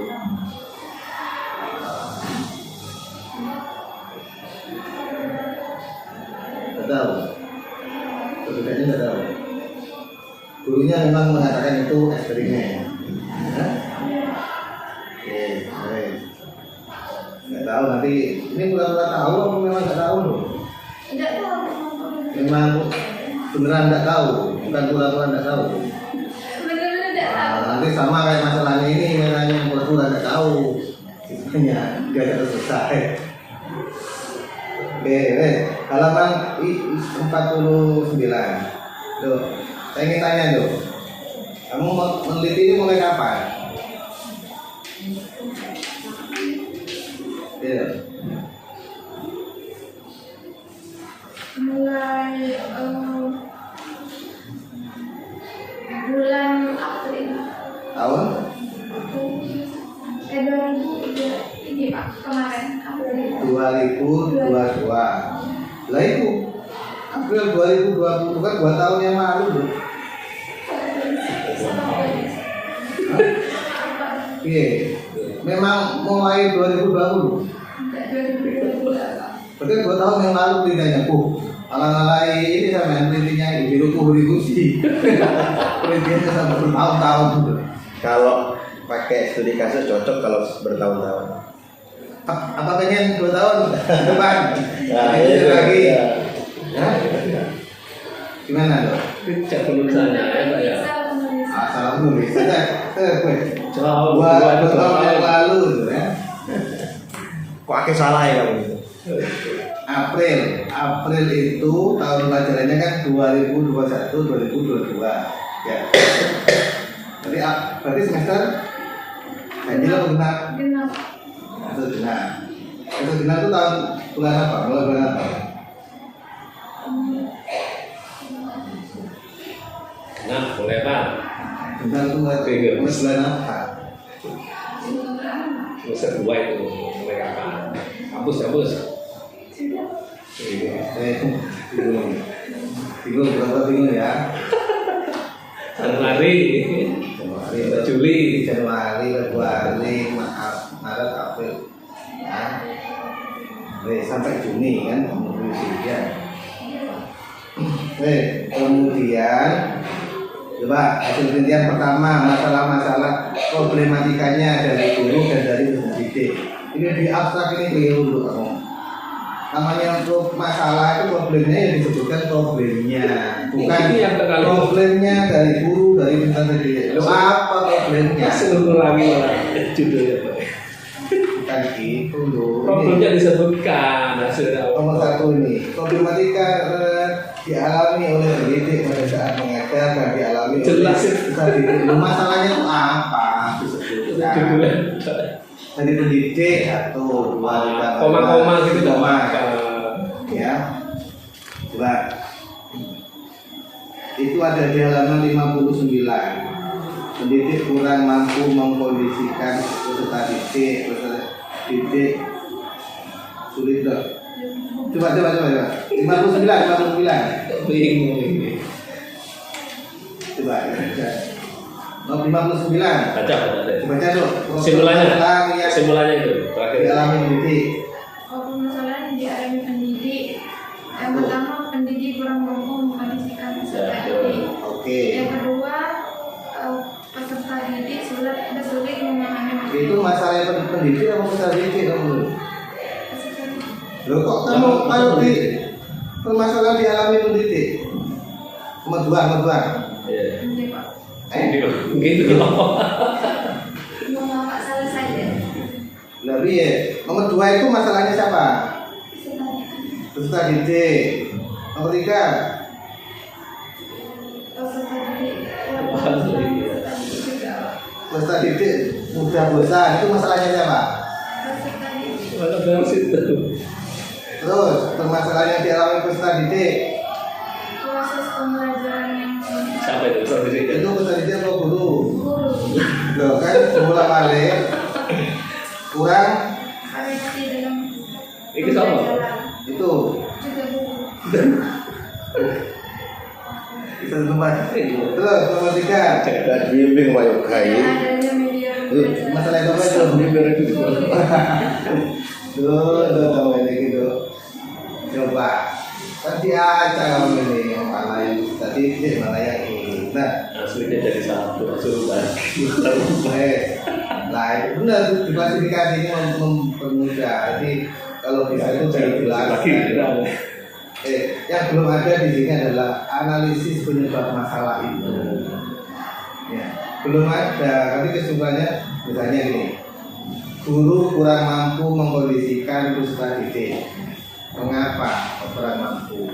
Tidak tahu. Perbedaannya tidak tahu. Gurunya memang mengatakan itu eksperimen. Hah? Oke, baik. Nggak tahu nanti ini pura-pura tahu apa memang nggak tahu loh. Tidak tahu. Memang beneran nggak tahu, bukan pura-pura nggak tahu. Benar-benar tidak tahu. Nah, nanti sama kayak masalahnya ini, memangnya yang pura-pura nggak tahu. Sebenarnya dia ada selesai. Oke, halaman 49. Loh, saya ingin tanya loh, kamu meneliti ini mulai kapan? Iya. Mulai bulan April Tahun? 2003 ini Pak, kemarin April 2022. Lah itu April 2020 kan 2 tahun yang lalu loh. Iya. Memang mulai 2020. Berarti 2 tahun yang lalu penelitiannya, ala-ala ini sama penelitiannya di biru diskusi. Penelitiannya sampai bertahun-tahun gitu. Kalau pakai studi kasus cocok kalau bertahun-tahun. Apa pengen 2 tahun ke depan? Nah, Itu iya, lagi. iya. Ya? Gimana loh? Cek penulisannya ya Pak ya. Salah nulis. Jauh, 2 tahun yang lalu gitu ya. Kok akeh salah ya kamu itu? April itu tahun pelajarannya kan 2021 2022 ya. Berarti semester ganjil atau genap? genap Itu genap. Itu genap itu tahun bulan apa? Mulai bulan apa? Nah, boleh Pak. Genap itu mulai bulan apa? Semester 2 itu mulai kapan? Kampus. Bingung berapa bingung ya? Januari, Juli, Januari, Februari, Maret, April, ya. Sampai Juni kan kemudian. Kemudian coba hasil penelitian pertama masalah-masalah problematikanya dari guru dan dari pendidik. Ini di abstrak ini keliru dulu kamu. Namanya untuk masalah itu problemnya yang disebutkan problemnya, bukan Ini yang terkali. problemnya dari guru dari pendidik. Lo apa problemnya? seluruh lagi malah judulnya Pak. Bukan gitu loh. Problemnya disebutkan hasilnya. Nomor 1 ini problematika dialami oleh pendidik pada saat mengajar dan dialami Jelas. oleh pendidik. Lo masalahnya itu apa? Disebutkan. Judulnya Dari pendidik 1, 2, 3, koma-koma gitu tidak koma. apa. Ya. Coba. Itu ada di halaman 59. Pendidik kurang mampu mengkondisikan peserta didik sulit loh. Coba. 59. Bingung ini. Coba. 59. Baca. Baca dong. Simulanya itu terakhir. Dialami pendidik. permasalahan yang dialami pendidik. Yang pertama, pendidik kurang mampu mengkondisikan peserta didik. Oke. Yang kedua, peserta didik sulit memahami Itu masalah pendidik apa peserta didik kamu? peserta didik. Loh kok kamu kalau di permasalahan dialami pendidik? Nomor 2. Iya. Nanti Pak, Gitu loh. mau Pak selesai ya. Lebih ya. Nomor 2 itu masalahnya siapa? Peserta didik. Peserta didik. Nomor 3. Peserta didik. Ya, Peserta didik. peserta didik juga. Peserta didik mudah bosan itu masalahnya siapa? Peserta didik. Mana dari situ? Terus permasalahan yang dialami peserta didik proses pembelajaran yang Siapa itu? Peserta didik. Itu peserta didik atau guru? guru Loh kan semula balik kurang variasi dalam Iki sama? pembelajaran. itu Juga guru. bisa tempat. Terus nomor 3 Dan bimbing Pak Yoga Dengan ini. adanya media pembelajaran. masalah itu apa itu? Tuh, kamu ini gitu. Coba nanti aja kamu ini mana yang tadi mana yang ini. Nah, Aslinya jadi satu, langsung lagi. lain benar diklasifikasi ini mempermudah. Jadi kalau bisa itu dijelaskan. Yang belum ada di sini adalah analisis penyebab masalah itu. Ya, belum ada. Tapi kesimpulannya misalnya ini, guru kurang mampu mengkondisikan peserta didik. Mengapa kurang mampu?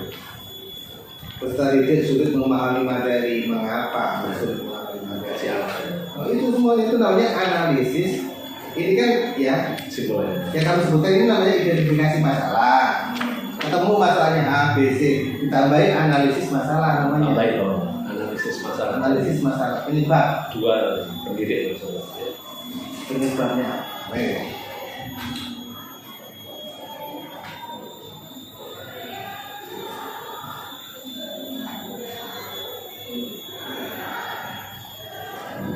Peserta didik sulit memahami materi. Mengapa sulit memahami materi? Itu semuanya itu namanya analisis. Ini kan ya Simbolnya. yang kami sebutkan ini namanya identifikasi masalah. Ketemu masalahnya A, B, C, ditambahin analisis masalah namanya. Tambahin dong, analisis masalah. Analisis masalah penyebab, Dua pendidik masalah. Ya. penyebabnya. Baik.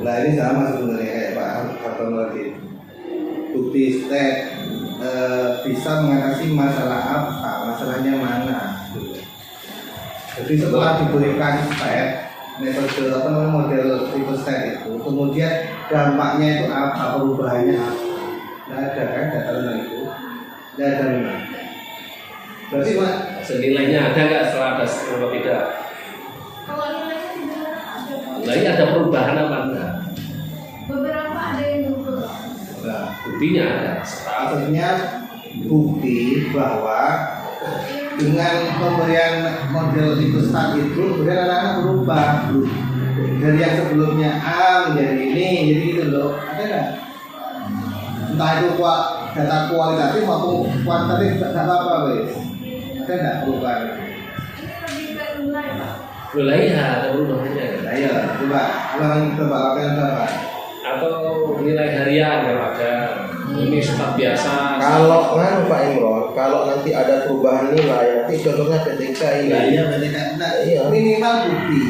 Nah ini sama sebenarnya kayak Pak Hartono tadi. Bukti state bisa mengatasi masalah apa, masalahnya mana. Jadi setelah diberikan state metode apa namanya model tipe state itu, kemudian dampaknya itu apa, perubahannya apa. Nggak ada kan data tentang itu, nggak ada memang. Berarti Pak, Senilainya ada nggak setelah ada atau tidak? Kalau nilainya tidak ada. Nah ini ada perubahan apa enggak? Beberapa ada yang berubah. nah, Buktinya ada. Setahun. maksudnya bukti bahwa dengan pemberian model tipe stat itu kemudian anak-anak berubah dari yang sebelumnya A menjadi ini, jadi gitu loh. Ada nggak? Entah itu data kualitatif maupun kuantitatif nggak apa-apa wes. Ada nggak perubahan? Ini lebih ke nilai, Pak. Lah iya ada perubahannya. Nah, ya coba ulangi coba lakukan berapa? Atau nilai harian kalau ada. Ini tetap biasa. Kalau kan Pak Imron, kalau nanti ada perubahan nilai, nanti contohnya PTK ini. Nah, iya berarti kan nah, Iya. minimal bukti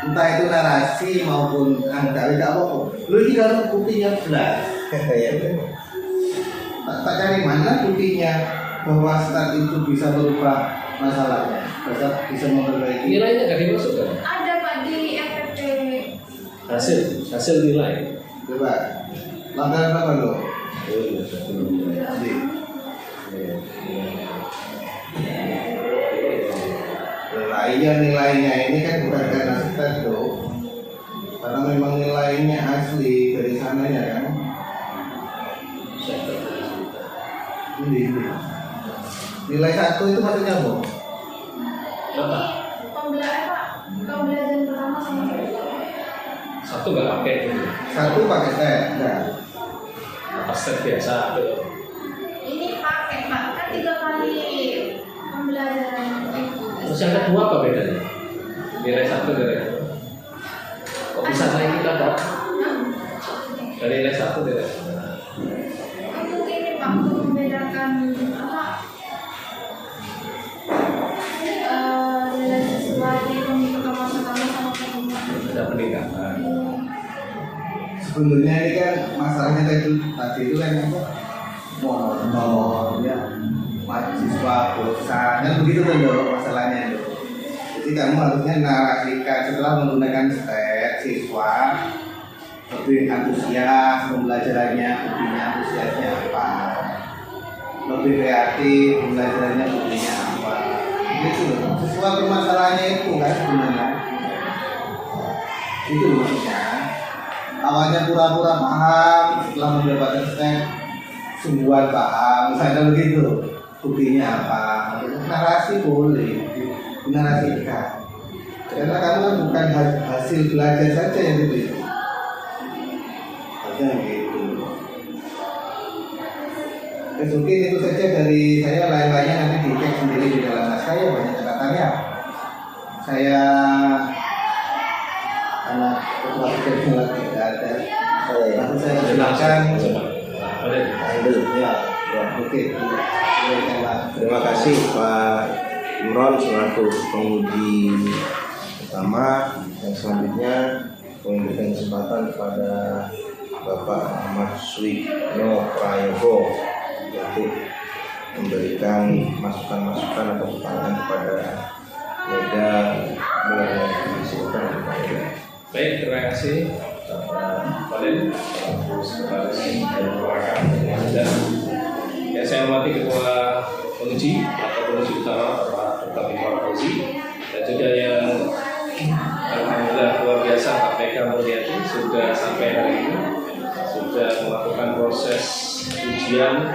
entah itu narasi maupun angka tidak apa-apa. Lu ini kalau buktinya belas. Ya, benar. Tak cari mana buktinya bahwa stat itu bisa merubah masalahnya, bisa memperbaiki. Nilainya nggak dimasukkan. Ada Pak di FFP. Hasil nilai. Coba langkah apa lo? Oh iya, Jadi, iya nilainya ini kan bukan karena stat tuh, karena memang nilainya asli dari sananya kan. Ini. Nilai 1 itu maksudnya apa? Apa? Pembelajaran pertama sama kedua. Satu nggak pakai itu. 1 pakai stat, enggak. Apa step biasa atau Ini pakai Pak, kan 3 kali pembelajaran. terus yang kedua apa bedanya? Nilai satu nilai dua. Kok bisa naik kita Pak? Hah? Dari nilai satu nilai dua. Untuk ini Pak, untuk membedakan apa? Nilai siswa di pertama sama kedua. Ada peningkatan. Sebenarnya ini kan masalahnya tadi itu kan apa? Monoton ya, mahasiswa bosan kan begitu kan loh masalahnya loh. Jadi kamu harusnya narasikan setelah menggunakan stat siswa lebih antusias pembelajarannya, buktinya antusiasnya apa, lebih kreatif pembelajarannya, buktinya apa. Itu loh, sesuai permasalahannya itu kan sebenarnya. Itu loh maksudnya. Awalnya pura-pura paham, setelah mendapatkan stat sungguhan paham, misalnya begitu. Buktinya apa? Narasi boleh, dinarasikan. Karena kamu kan bukan hasil belajar saja yang diberi. Harusnya gitu. Terus mungkin itu saja dari saya, lain-lainnya nanti dicek sendiri di dalam naskah ya, banyak catatannya. saya anak ketua kedua tidak ada. Lalu saya silakan. Ya, oke. Terima kasih Pak Imron selaku penguji pertama. Yang selanjutnya memberikan kesempatan kepada Bapak Ahmad Suwikno Prayogo untuk memberikan masukan-masukan atau pertanyaan kepada Mega mengenai silakan Pak Mega. Baik, terima kasih Pak Den, sekretaris dan yang saya hormati Ketua Penguji atau Penguji Utama Bapak Dr. Imron Fauzi, dan juga yang alhamdulillah luar biasa Pak Mega Mulyadi sudah sampai hari ini sudah melakukan proses ujian,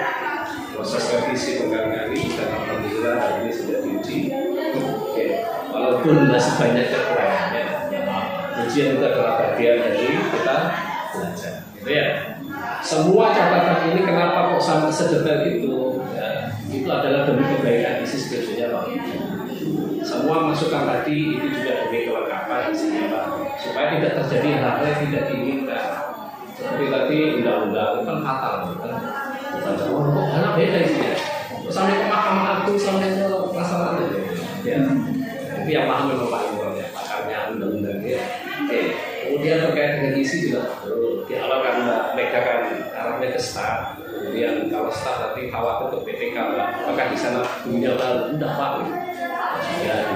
proses revisi berkali-kali, dan alhamdulillah hari ini sudah diuji. Oke, walaupun masih banyak kekurangannya, ujian itu adalah bagian dari kita belajar, gitu ya. Semua catatan ini kenapa kok sampai sedetail itu? Ya, itu adalah demi kebaikan isi skripsinya Pak. Semua masukan tadi itu juga demi kelengkapan isinya Pak, supaya tidak terjadi hal-hal yang tidak diinginkan. Seperti tadi undang-undang itu kan fatal, kan? Baca kok karena beda isinya. Sampai ke Mahkamah Agung, sampai ke masalah itu. Ya, itu yang paham memang Pak Imron ya, pakarnya undang-undang ya. Oke. Kemudian terkait dengan isi juga di awal kan Mega kan arahnya ke start. Kemudian kalau start nanti khawatir ke PPK, apakah di sana punya baru udah Pak? Ya,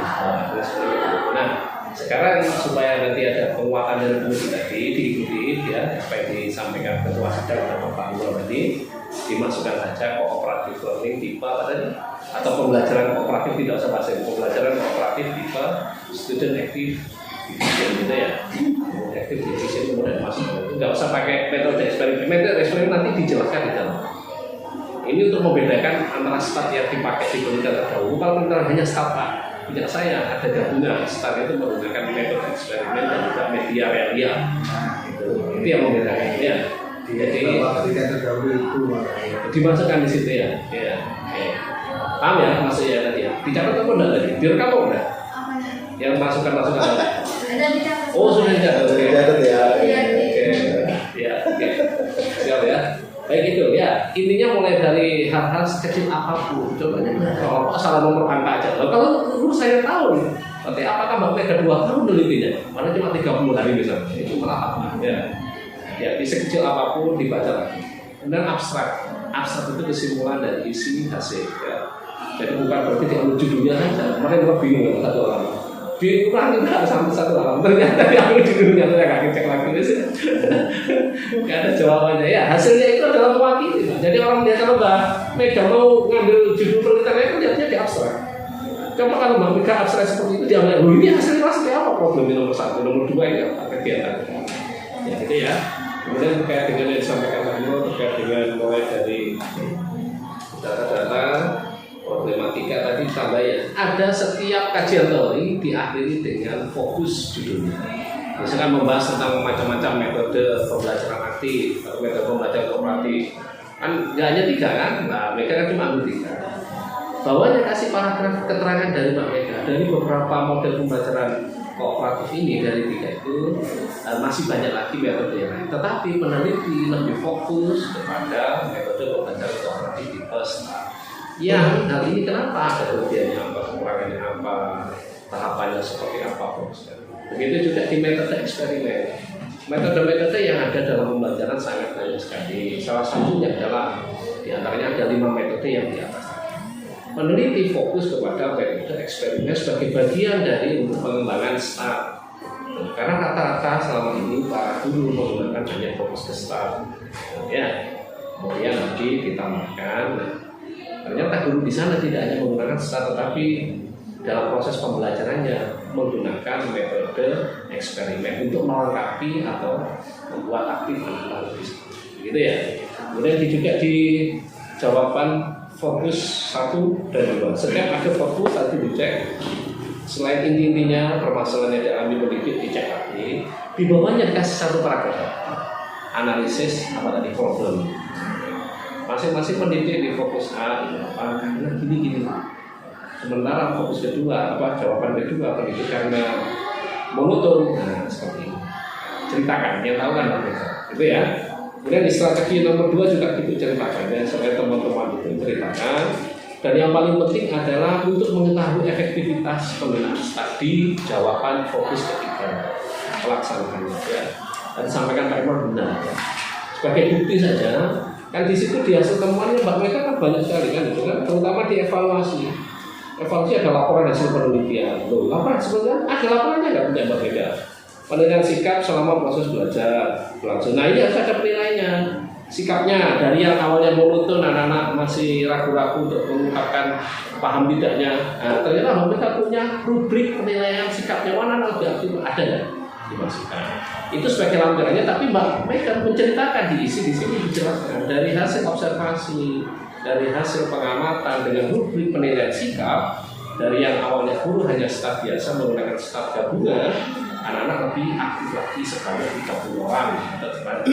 nah sekarang supaya nanti ada penguatan dari penguji tadi diikuti ya apa yang disampaikan Ketua Sidang dan Pak Imron tadi, dimasukkan saja cooperative learning tipe apa tadi, atau pembelajaran kooperatif, tidak usah bahasa ini, pembelajaran kooperatif tipe student active division gitu ya. Active division kemudian masuk, nggak usah pakai metode eksperimen. Metode eksperimen nanti dijelaskan di dalam. Ini untuk membedakan antara start yang dipakai di penelitian terdahulu. Kalau penelitian hanya start Pak, tidak saya ada gabungan. Start itu menggunakan metode eksperimen dan juga media realia. Itu yang membedakan ya. Jadi penelitian terdahulu itu dimasukkan di situ ya. Ya. Paham ya maksudnya tadi ya? Dicatat apa enggak tadi? Direkam apa enggak? Yang masukan-masukan tadi? Ada dicatat. Oh sudah dicatat. Oke. Dicatat ya. Oke. Ya. Oke. Siap ya. Baik itu ya, intinya mulai dari hal-hal sekecil apapun. Contohnya kalau salah nomor angka aja. Kalau dulu saya tahu nih, nanti apakah Mbak Mega 2 tahun menelitinya? Mana cuma 30 hari misalnya, itu malah apa? Ya, di sekecil apapun dibaca lagi. Kemudian abstrak itu kesimpulan dari isi hasil. Ya. Jadi bukan berarti diambil judulnya saja. Mereka bingung kalau satu orang. Dikurangi nggak sampai satu halaman, ternyata diambil judulnya, saya nggak ngecek lagi nggak ada jawabannya ya. Hasilnya itu adalah mewakili. Jadi orang dia kalau Mbak Mega mau ngambil judul penelitiannya itu lihatnya di abstrak. Coba kalau Mbak Mega abstrak seperti itu diambil, ini hasilnya seperti apa? Problemnya nomor 1, nomor 2 ini apa kegiatan? Ya gitu ya. Kemudian terkait dengan yang disampaikan tadi, terkait dengan mulai dari data-data problematika tadi tambah ya. Ada setiap kajian teori diakhiri dengan fokus judulnya. Misalkan membahas tentang macam-macam metode pembelajaran aktif atau metode pembelajaran kooperatif. Kan nggak hanya 3 kan? Nah, Mega kan cuma ambil 3. Bawahnya kasih paragraf keterangan dari Mbak Mega dari beberapa model pembelajaran kooperatif ini dari 3 itu masih banyak lagi metode yang lain. Tetapi peneliti lebih fokus kepada metode pembelajaran kooperatif tipe STAR. Yang hal ini kenapa ada kelebihannya apa, kekurangannya apa, tahapannya seperti apa, begitu juga di metode eksperimen. Metode-metode yang ada dalam pembelajaran sangat banyak sekali. Salah satunya adalah diantaranya ada 5 metode yang di atas. Peneliti fokus kepada metode eksperimen sebagai bagian dari untuk pengembangan STAR. Karena rata-rata selama ini para guru menggunakan hanya fokus ke STAR. Ya, kemudian nanti ditambahkan. Ternyata guru di sana tidak hanya menggunakan STAR, tetapi dalam proses pembelajarannya menggunakan metode eksperimen untuk melengkapi atau membuat aktif analisis. Gitu ya. Kemudian juga di jawaban fokus 1 dan 2. Setiap ada fokus tadi dicek. Selain inti-intinya permasalahan yang diambil pendidik dicek lagi. Di bawahnya dikasih 1 paragraf. Analisis apa tadi problem. Masing-masing pendidik di fokus A karena gini-gini. Sementara fokus kedua, jawaban kedua pendidikannya monoton. Nah, seperti ini. Ceritakan, yang tahu kan itu ya. Kemudian di strategi nomor 2 juga gitu ceritakan ya, supaya teman-teman itu ceritakan. Dan yang paling penting adalah untuk mengetahui efektivitas penggunaan tadi jawaban fokus ketiga pelaksanaannya ya. Dan disampaikan Pak Imam benar ya. Sebagai bukti saja, kan di situ di hasil temuannya Mbak Mega kan banyak sekali kan, itu kan, terutama di evaluasi. Evaluasi ada laporan hasil penelitian. Loh, laporan sebenarnya ada laporannya nggak punya Mbak Mega? Penilaian sikap selama proses belajar berlangsung. Nah ini harus ada penilaiannya. Sikapnya dari yang awalnya monoton, anak-anak masih ragu-ragu untuk mengungkapkan paham tidaknya. Nah, ternyata mereka punya rubrik penilaian sikapnya, mana lebih aktif, ada nggak dimasukkan. Itu sebagai lampirannya, tapi Mbak Mega menceritakan diisi di sini dijelaskan dari hasil observasi, dari hasil pengamatan dengan rubrik penilaian sikap. Dari yang awalnya guru hanya staf biasa menggunakan staf gabungan, anak-anak lebih aktif lagi sebanyak 30 orang atau sebanyak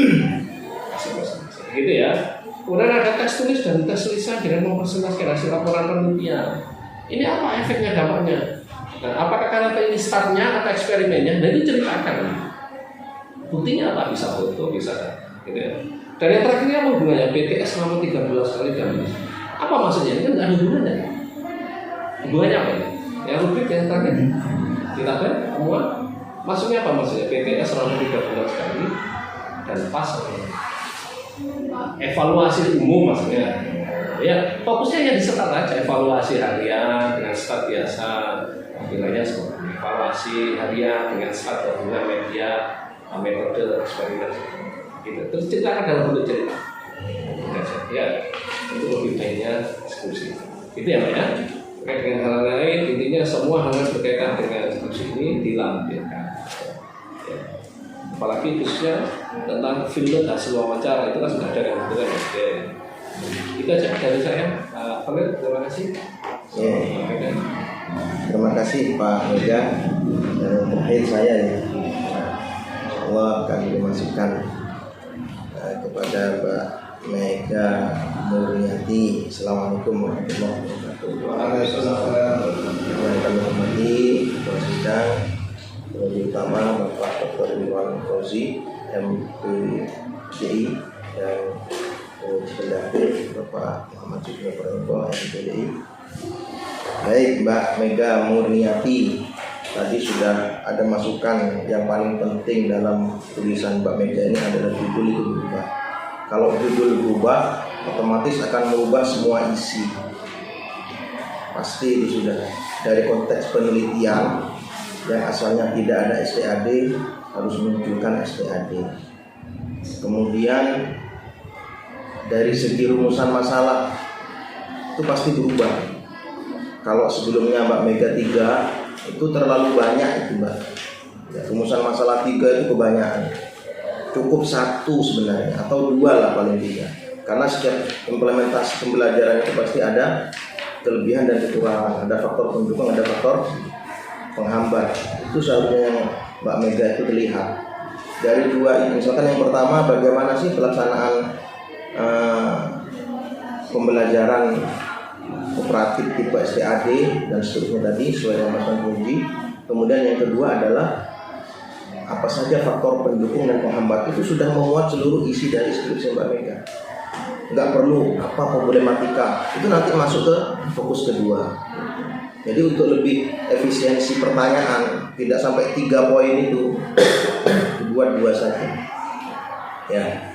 gitu ya. Kemudian ada tes tulis dan tes lisan dengan mempresentasikan hasil laporan penelitian. Ini apa efeknya, dampaknya? Nah, apakah karena ini startnya atau eksperimennya? Dan ini ceritakan. Buktinya apa? Bisa foto, bisa gitu ya. Dan yang terakhirnya apa hubungannya? BTS selama 13 kali dan apa maksudnya? Ini kan nggak ada hubungannya. Hubungannya apa ini? Yang rubrik yang terakhir kita kan semua maksudnya apa maksudnya? BTS selama 13 kali dan pas evaluasi umum maksudnya. Ya fokusnya yang disetat aja, evaluasi harian dengan stat biasa, nilainya seperti evaluasi harian dengan stat gabungan media, metode eksperimen gitu. Terus ceritakan dalam bentuk cerita. Ya untuk lebih baiknya diskusi. Itu ya Pak ya. Terkait dengan hal lain, intinya semua hal yang berkaitan dengan diskusi ini dilampirkan. Ya. Apalagi khususnya tentang film hasil wawancara itu kan sudah ada yang betul ya. Itu aja dari saya. Khalid, terima kasih. Ya. Terima kasih Pak Mega. Dan terakhir saya ya, Allah akan dimasukkan kepada Mbak Mega Murniati. Assalamualaikum warahmatullahi wabarakatuh. Yang kami hormati Ketua Sidang, Peneliti Utama Bapak Dr. Irwan Fauzi, MPDI, dan Pendamping Bapak Muhammad Sugeng Prayogo, MPDI. Baik, Mbak Mega Murniati, tadi sudah ada masukan yang paling penting dalam tulisan Mbak Mega ini adalah judul itu berubah. Kalau judul berubah, otomatis akan merubah semua isi. Pasti itu sudah dari konteks penelitian yang asalnya tidak ada STAD harus menunjukkan STAD. Kemudian dari segi rumusan masalah itu pasti berubah. Kalau sebelumnya Mbak Mega 3 itu terlalu banyak itu Mbak. Ya, rumusan masalah 3 itu kebanyakan. Cukup 1 sebenarnya atau 2 lah paling tidak. Karena setiap implementasi pembelajaran itu pasti ada kelebihan dan kekurangan. Ada faktor pendukung, ada faktor penghambat. Itu seharusnya yang Mbak Mega itu terlihat. Dari 2 ini, misalkan yang pertama bagaimana sih pelaksanaan pembelajaran kooperatif tipe STAD dan seterusnya tadi sesuai dengan masukan kunci. Kemudian yang kedua adalah apa saja faktor pendukung dan penghambat. Itu sudah memuat seluruh isi dari skripsi Mbak Mega. Nggak perlu apa problematika, itu nanti masuk ke fokus kedua. Jadi untuk lebih efisiensi pertanyaan, tidak sampai 3 poin itu, dibuat 2 saja. Ya,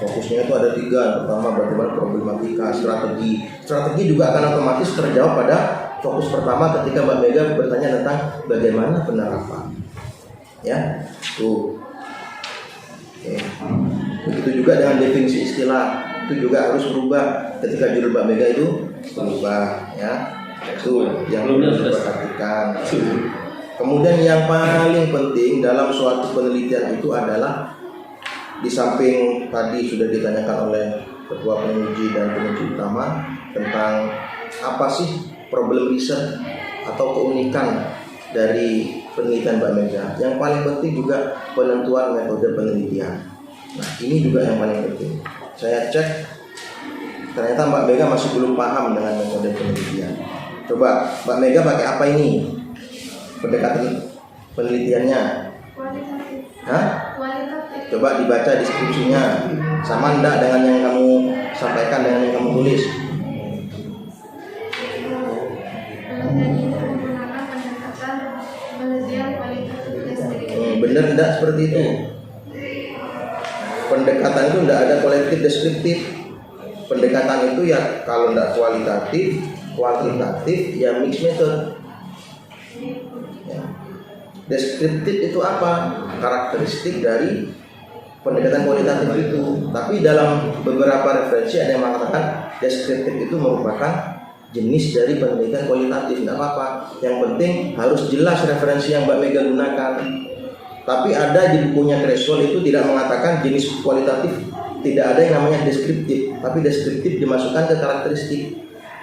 fokusnya itu ada 3. Pertama bagaimana problematika, strategi. Strategi juga akan otomatis terjawab pada fokus pertama ketika Mbak Mega bertanya tentang bagaimana penerapan. Ya, tuh. Oke. Begitu juga dengan definisi istilah, itu juga harus berubah ketika judul Mbak Mega itu berubah, ya. Itu yang perlu diperhatikan. Kemudian yang paling penting dalam suatu penelitian itu adalah di samping tadi sudah ditanyakan oleh Ketua Penguji dan Penguji Utama tentang apa sih problem riset atau keunikan dari penelitian Mbak Mega. Yang paling penting juga penentuan metode penelitian. Nah, ini juga yang paling penting. Saya cek, ternyata Mbak Mega masih belum paham dengan metode penelitian. Coba Mbak Mega pakai apa ini? Pendekatan penelitiannya. Kualitatif. Hah? Kualitatif. Coba dibaca deskripsinya. Sama enggak dengan yang kamu sampaikan dengan yang kamu tulis? Penelitian ini menggunakan pendekatan penelitian kualitatif deskriptif. Bener enggak seperti itu? Pendekatan itu enggak ada kualitatif deskriptif. Pendekatan itu ya kalau enggak kualitatif, kuantitatif ya mixed method. Ya. Deskriptif itu apa? Karakteristik dari pendekatan kualitatif itu. Tapi dalam beberapa referensi ada yang mengatakan deskriptif itu merupakan jenis dari penelitian kualitatif. Tidak apa-apa. Yang penting harus jelas referensi yang Mbak Mega gunakan. Tapi ada di bukunya Threshold itu tidak mengatakan jenis kualitatif, tidak ada yang namanya deskriptif. Tapi deskriptif dimasukkan ke karakteristik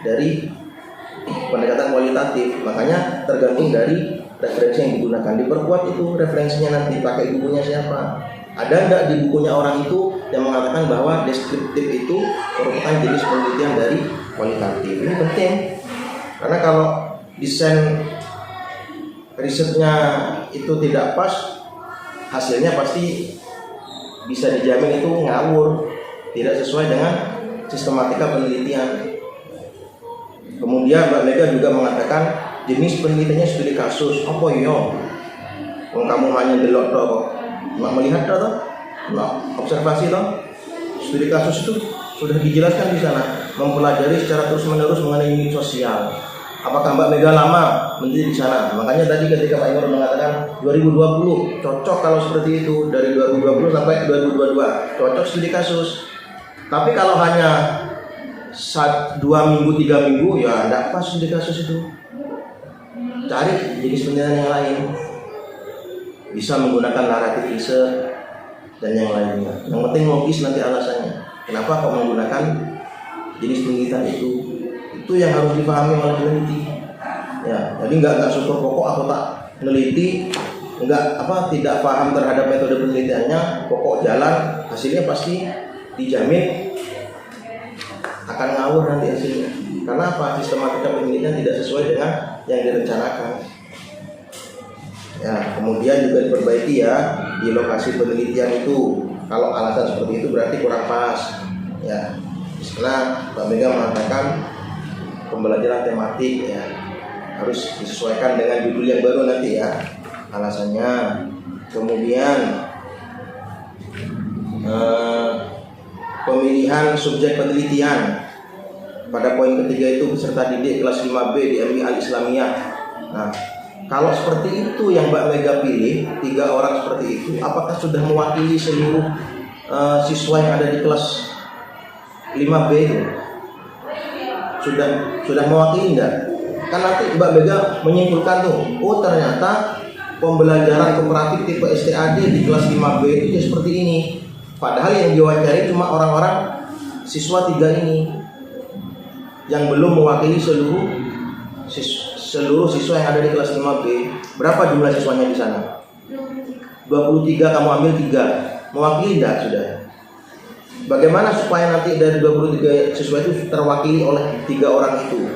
dari pendekatan kualitatif. Makanya tergantung dari referensi yang digunakan. Diperkuat itu referensinya nanti pakai bukunya siapa. Ada enggak di bukunya orang itu yang mengatakan bahwa deskriptif itu merupakan jenis penelitian dari kualitatif. Ini penting karena kalau desain risetnya itu tidak pas, hasilnya pasti bisa dijamin itu ngawur, tidak sesuai dengan sistematika penelitian. Kemudian Mbak Mega juga mengatakan jenis penelitiannya studi kasus. Apa yo? Kamu hanya delok tok kok. Nggak melihat toh? Nggak observasi toh? Studi kasus itu sudah dijelaskan di sana, mempelajari secara terus-menerus mengenai unit sosial. Apakah Mbak Mega lama meneliti di sana? Makanya tadi ketika Pak Imron mengatakan 2020 cocok kalau seperti itu, dari 2020 sampai 2022 cocok studi kasus. Tapi kalau hanya 2 minggu 3 minggu ya tidak pas studi kasus itu. Cari jenis penelitian yang lain. Bisa menggunakan naratif riset dan yang lainnya. Yang penting logis nanti alasannya. Kenapa kok menggunakan jenis penelitian itu? Itu yang harus dipahami oleh peneliti. Ya, jadi nggak super pokok atau tak meneliti, tidak paham terhadap metode penelitiannya, pokok jalan, hasilnya pasti dijamin akan ngawur nanti hasilnya. Karena apa? Sistematika penelitian tidak sesuai dengan yang direncanakan. Ya, kemudian juga diperbaiki ya di lokasi penelitian itu. Kalau alasan seperti itu berarti kurang pas. Ya, karena Mbak Mega mengatakan pembelajaran tematik ya harus disesuaikan dengan judul yang baru nanti ya alasannya. Kemudian pemilihan subjek penelitian pada poin ketiga itu peserta didik kelas 5B di MI Al-Islamiyah. Nah, kalau seperti itu yang Mbak Mega pilih 3 orang seperti itu, apakah sudah mewakili seluruh siswa yang ada di kelas 5B itu? Sudah mewakili enggak? Kan nanti Mbak Mega menyimpulkan tuh, oh ternyata pembelajaran kooperatif tipe STAD di kelas 5B itu ya seperti ini. Padahal yang diwawancari cuma orang-orang siswa 3 ini yang belum mewakili seluruh siswa yang ada di kelas 5B. Berapa jumlah siswanya di sana? 23, kamu ambil 3. Mewakili enggak sudah? Bagaimana supaya nanti dari 23 siswa itu terwakili oleh 3 orang itu?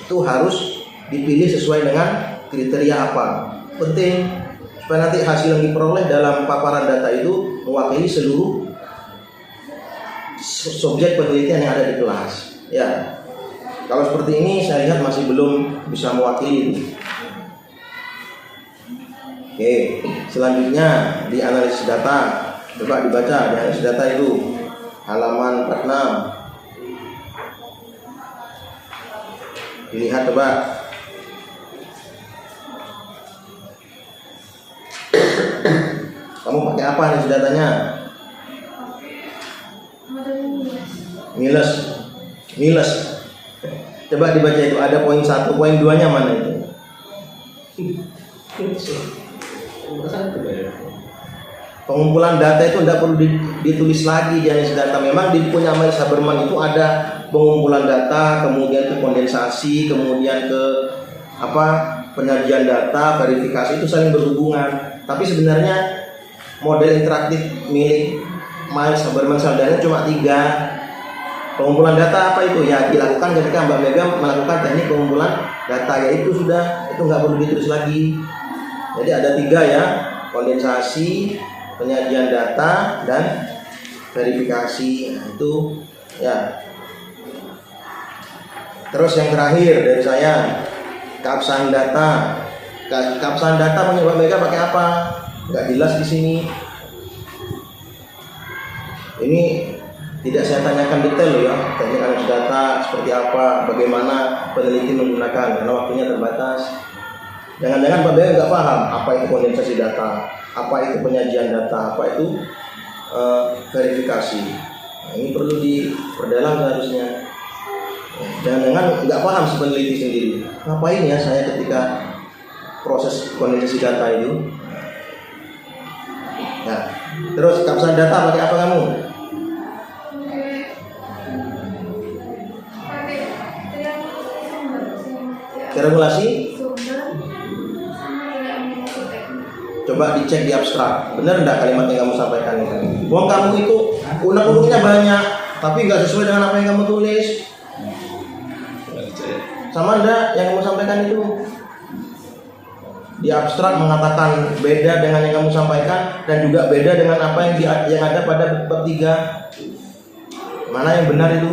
Itu harus dipilih sesuai dengan kriteria apa? Penting supaya nanti hasil yang diperoleh dalam paparan data itu mewakili seluruh subjek penelitian yang ada di kelas. Ya, kalau seperti ini saya lihat masih belum bisa mewakili itu. Oke, selanjutnya di analisis data. Coba dibaca di analisis data itu halaman 46. Dilihat coba. Kamu pakai apa analisis datanya? Miles. Coba dibaca itu ada poin 1, poin 2-nya mana itu? Pengumpulan data itu tidak perlu ditulis lagi di analisis data. Memang di bukunya Miles Haberman itu ada pengumpulan data, kemudian ke kondensasi, kemudian ke penyajian data, verifikasi itu saling berhubungan. Tapi sebenarnya model interaktif milik Miles Haberman Saldana cuma 3. Pengumpulan data apa itu? Ya dilakukan ketika Mbak Mega melakukan teknik pengumpulan data, yaitu sudah, itu nggak perlu ditulis lagi. Jadi ada 3 ya, kondensasi, penyajian data, dan verifikasi. Nah, itu ya. Terus yang terakhir dari saya, keabsahan data. Keabsahan data punya Mbak Mega pakai apa? Nggak jelas di sini. Ini tidak saya tanyakan detail ya, teknik analisis data seperti apa, bagaimana peneliti menggunakan, karena waktunya terbatas. Jangan-jangan Mbak Mega nggak paham apa itu kondensasi data, apa itu penyajian data, apa itu verifikasi. Nah, ini perlu diperdalam seharusnya. Jangan-jangan nggak paham si peneliti sendiri. Ngapain ya saya ketika proses kondensasi data itu? Nah, terus keabsahan data pakai apa kamu? Triangulasi? Coba dicek di abstrak, bener enggak kalimat yang kamu sampaikan itu? Uang kamu itu unek-uneknya banyak, tapi nggak sesuai dengan apa yang kamu tulis. Sama enggak yang kamu sampaikan itu? Di abstrak mengatakan beda dengan yang kamu sampaikan, dan juga beda dengan apa yang ada pada bab 3. Mana yang benar itu?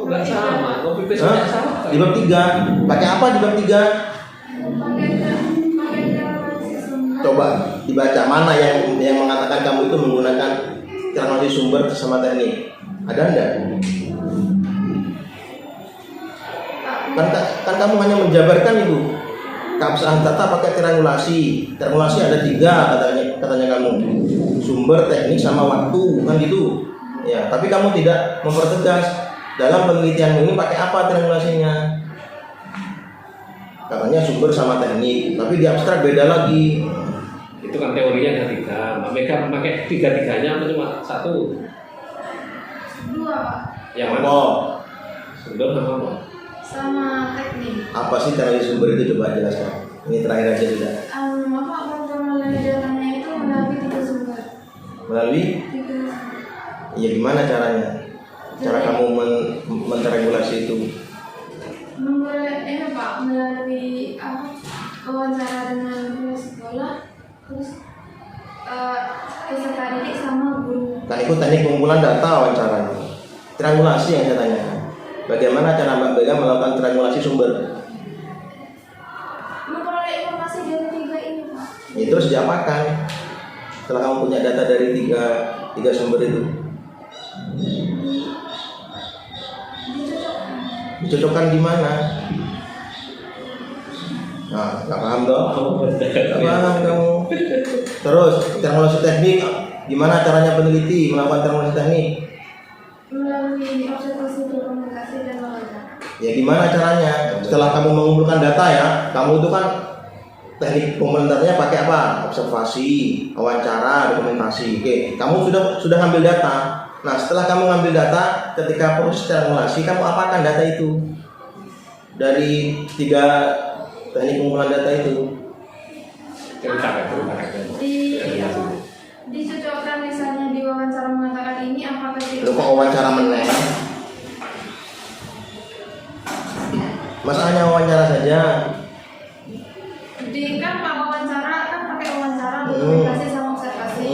Enggak sama, copy paste enggak sama. Di bab 3. Pakai apa di bab 3? Coba dibaca mana yang mengatakan kamu itu menggunakan triangulasi sumber sama teknik. Ada enggak? Kan kamu hanya menjabarkan itu. Keabsahan data pakai triangulasi. Triangulasi ada 3 katanya kamu. Sumber, teknik, sama waktu, kan gitu. Ya, tapi kamu tidak mempertegas dalam penelitianmu ini pakai apa triangulasinya. Katanya sumber sama teknik, tapi di abstrak beda lagi. Itu kan teorinya ada 3. Mbak Mega memakai 3-3-nya apa cuma 1? 2 Pak. Yang mana? Oh, Sumber sama apa? Sama teknik. apa sih teknologi sumber itu, coba jelaskan. Ini terakhir aja sudah. Bapak kontrol datanya itu melalui 3 sumber. Melalui? 3 sumber. Ya gimana caranya? Cara kamu menregulasi itu? Ini Pak, melalui wawancara dengan guru sekolah, terus peserta didik sama guru. Kan itu teknik pengumpulan data wawancaranya. Triangulasi yang saya tanyakan. Bagaimana cara Mbak Mega melakukan triangulasi sumber? Memperoleh informasi dari 3 ini Pak. Ya, terus diapakan? Setelah kamu punya data dari tiga sumber itu, dicocokkan gimana? Nah, nggak paham toh? Nggak paham kamu. Terus triangulasi teknik, gimana caranya peneliti melakukan triangulasi teknik? Melalui observasi, dokumentasi, dan wawancara. Ya gimana caranya? Setelah kamu mengumpulkan data ya, kamu itu kan teknik pengumpulan datanya pakai apa? Observasi, wawancara, dokumentasi. Oke, kamu sudah ngambil data. Nah, setelah kamu ngambil data, ketika proses triangulasi, kamu apakan data itu? Dari 3 teknik pengumpulan data itu. Ceritakan. Dicocokkan misalnya di wawancara mengatakan ini apakah Lu kok wawancara meneng? Masa hanya wawancara saja? Kan Pak wawancara kan pakai wawancara, dokumentasi sama observasi.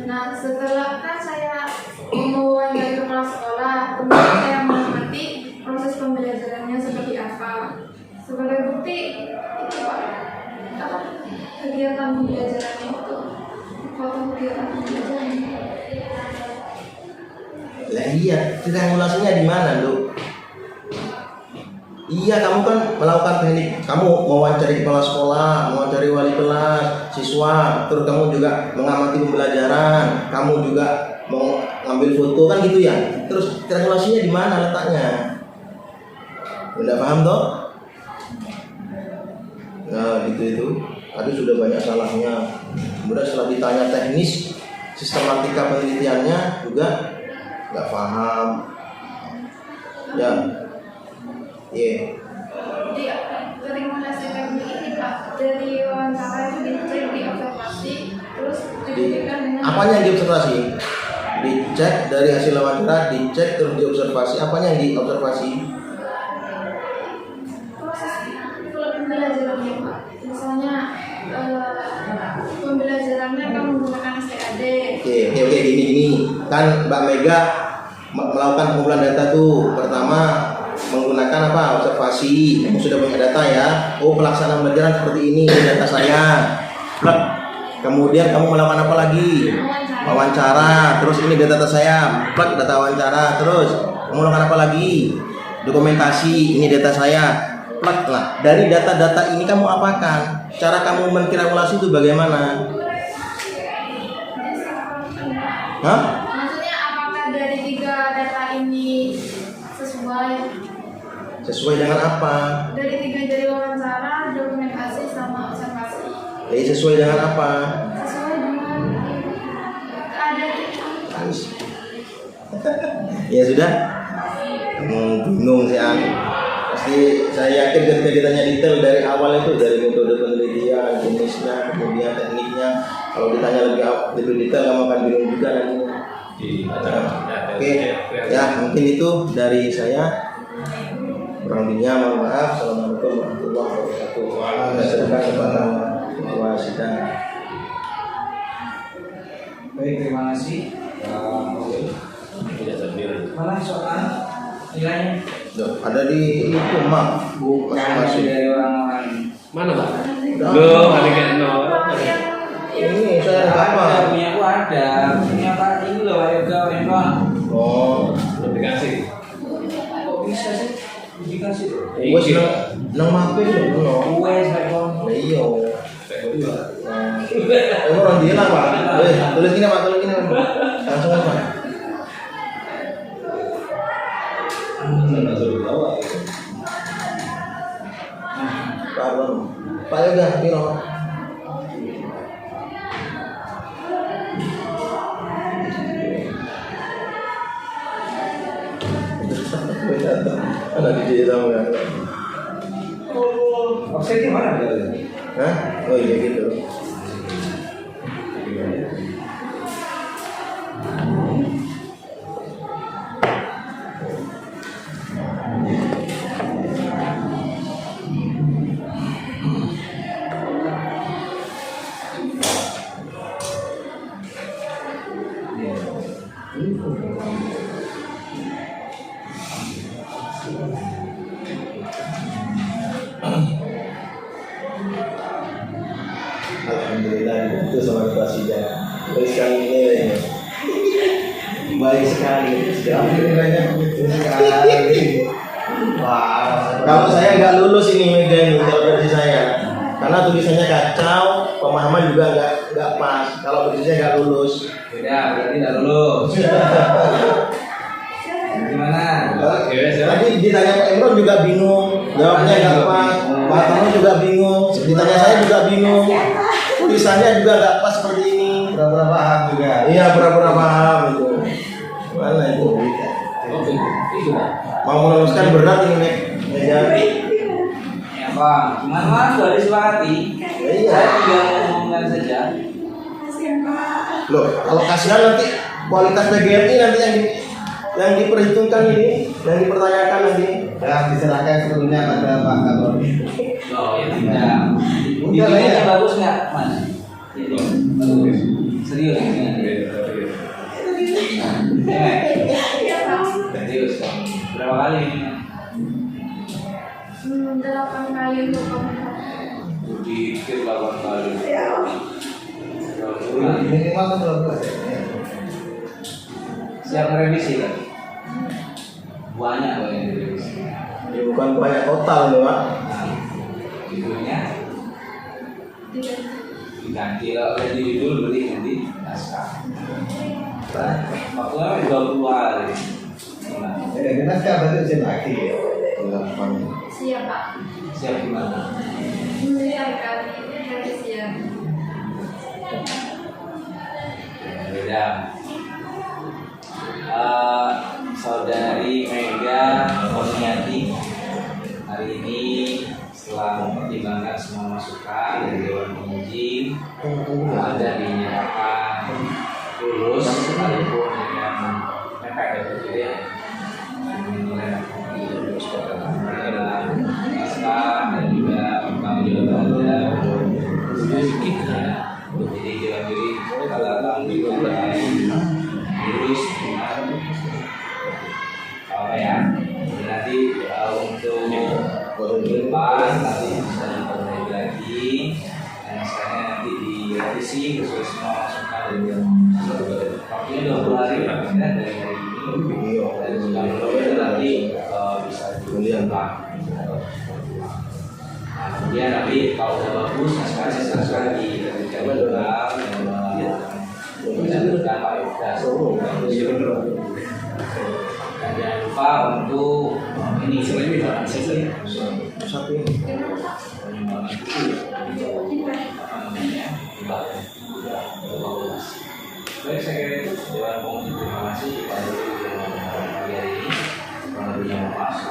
Nah setelah kan saya mewawancarai kepala sekolah, kemudian saya mengamati proses pembelajarannya seperti apa. Sebagai bukti itu Pak, kegiatan pembelajarannya itu, foto kegiatan pembelajarannya. Lah iya, triangulasinya di mana, Lu? Iya, kamu kan melakukan teknik, kamu mewawancari kepala sekolah, mewawancari wali kelas, siswa, terus kamu juga mengamati pembelajaran, kamu juga mau ngambil foto kan gitu ya. Terus triangulasinya di mana letaknya? Udah paham toh? Nah, gitu itu. Tadi sudah banyak salahnya. Kemudian setelah ditanya teknis, sistematika penelitiannya juga nggak paham. Ya. Iya. Jadi rekomendasi teknik ini Pak, dari wawancara itu dicek, diobservasi, terus dibuktikan dengan Apanya yang diobservasi? Dicek dari hasil wawancara, dicek terus diobservasi. Apanya yang diobservasi? Proses pembelajarannya Pak. Misalnya pembelajarannya kan menggunakan STAD. Oke, gini. Kan Mbak Mega melakukan pengumpulan data tuh. Pertama menggunakan apa? Observasi. Kamu sudah punya data ya. Oh, pelaksanaan pembelajaran seperti ini data saya. Plek. Kemudian kamu melakukan apa lagi? Wawancara. Terus ini data saya. Plek, data wawancara. Terus kamu melakukan apa lagi? Dokumentasi. Ini data saya. Plek. Nah, dari data-data ini kamu apakan? Cara kamu mentriangulasi itu bagaimana? Hah? Maksudnya apakah dari 3 data ini sesuai? Sesuai dengan apa? Dari 3 dari wawancara, dokumentasi sama observasi. Jadi sesuai dengan apa? Sesuai dengan keadaan. Ya sudah. Bingung sih Ang. Pasti saya yakin ketika ditanya detail dari awal itu, dari metode penelitian, jenisnya, kemudian tekniknya. Kalau ditanya lebih detail kamu akan bingung juga nantinya. Oke, ya mungkin itu dari saya. Kurang lebihnya mohon maaf. Assalamualaikum warahmatullahi wabarakatuh. Saya serahkan kepada ketua sidang. Baik, terima kasih. Mana soal nilainya? Duh, ada di itu mak Bukan masing-masing. dari orang-orang. Mana Pak? Udah. Loh, ada kayak Ini saya apa? Ada, punya aku ada. Punya Pak ini loh, Yoga Wendon. Oh, belum dikasih. Kok bisa sih? Dikasih. wes nang mape itu loh. Wes, Wendon. Iya. Orang dia lah Pak. Tulis gini Pak, tulis gini. Langsung Pak. Pardon. Pak Yoga, piro? Ada di dia sama ya. Offsetnya mana berarti? Hah? Oh iya gitu. Alhamdulillah itu sama presiden. Baik sekali nilainya. Baik sekali. Nilainya begitu sekali. Wah, kalau saya nggak lulus ini Mega ini kalau versi saya, karena tulisannya kacau, pemahaman juga nggak pas. Kalau versi saya nggak lulus. Beda, berarti nggak lulus. Gimana? Tadi ditanya Pak Imron juga bingung, jawabnya nggak pas. Pak Tono juga bingung, ditanya saya juga bingung. Tulisannya juga nggak pas seperti ini. Pura-pura paham juga. Iya, pura-pura paham itu. Mana itu? Oke, itu Pak. Mau meluluskan berat ini Mek. Ya. Ya Bang, gimana Mas? Sudah disepakati. Iya. Saya tinggal ngomongkan saja. Loh, kalau kasihan nanti kualitas PGRI nanti yang diperhitungkan ini, yang dipertanyakan nanti. Ya, diserahkan sepenuhnya pada Pak Kapolri. Oh ya tidak. Udah lah ya. Bikinnya bagus nggak Mas? Ini bagus. Serius ini. Serius dong. Berapa kali ini? 8 kali untuk komentar. Dikit 8 kali. Minimal kan 12 ya. Siap revisi kan? Banyak loh yang direvisi. Ya bukan banyak total loh, Pak. Nah, judulnya diganti kalau ganti judul beli ganti naskah. Waktunya 20 hari. Nah, Ya, kita sekarang berarti ujian lagi ya. 8. Siap Pak. siap gimana? Siap kali ini siap. Beda. Saudari Mega Kurniati hari ini setelah mempertimbangkan semua masukan dari Dewan Penguji ada dinyatakan lulus sekalipun mepet ya jadi ya. Dalam naskah dan juga panggilan ada sedikit ya. Jadi kira-kira kata juga virus apa ya? Jadi nanti untuk depan nanti bisa diperbaiki lagi. Dan sekarang nanti direvisi sesuai semua masukan dan waktunya 20 hari ya, dari hari ini. Dan jika itu nanti bisa dilihat lah. Nah, kemudian nanti kalau udah bagus, nah sekarang silahkan dikerjakan ulang mencantumkan Pak Yudha. Dan jangan lupa untuk ini penyumbang sisi penyumbang itu apa namanya ibadah baik saya kira itu Dewan Pengurus terima kasih kepada pagi hari ini kurang lebihnya maaf.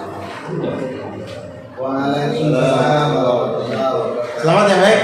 Waalaikumsalam warahmatullahi wabarakatuh. Selamat ya, baik.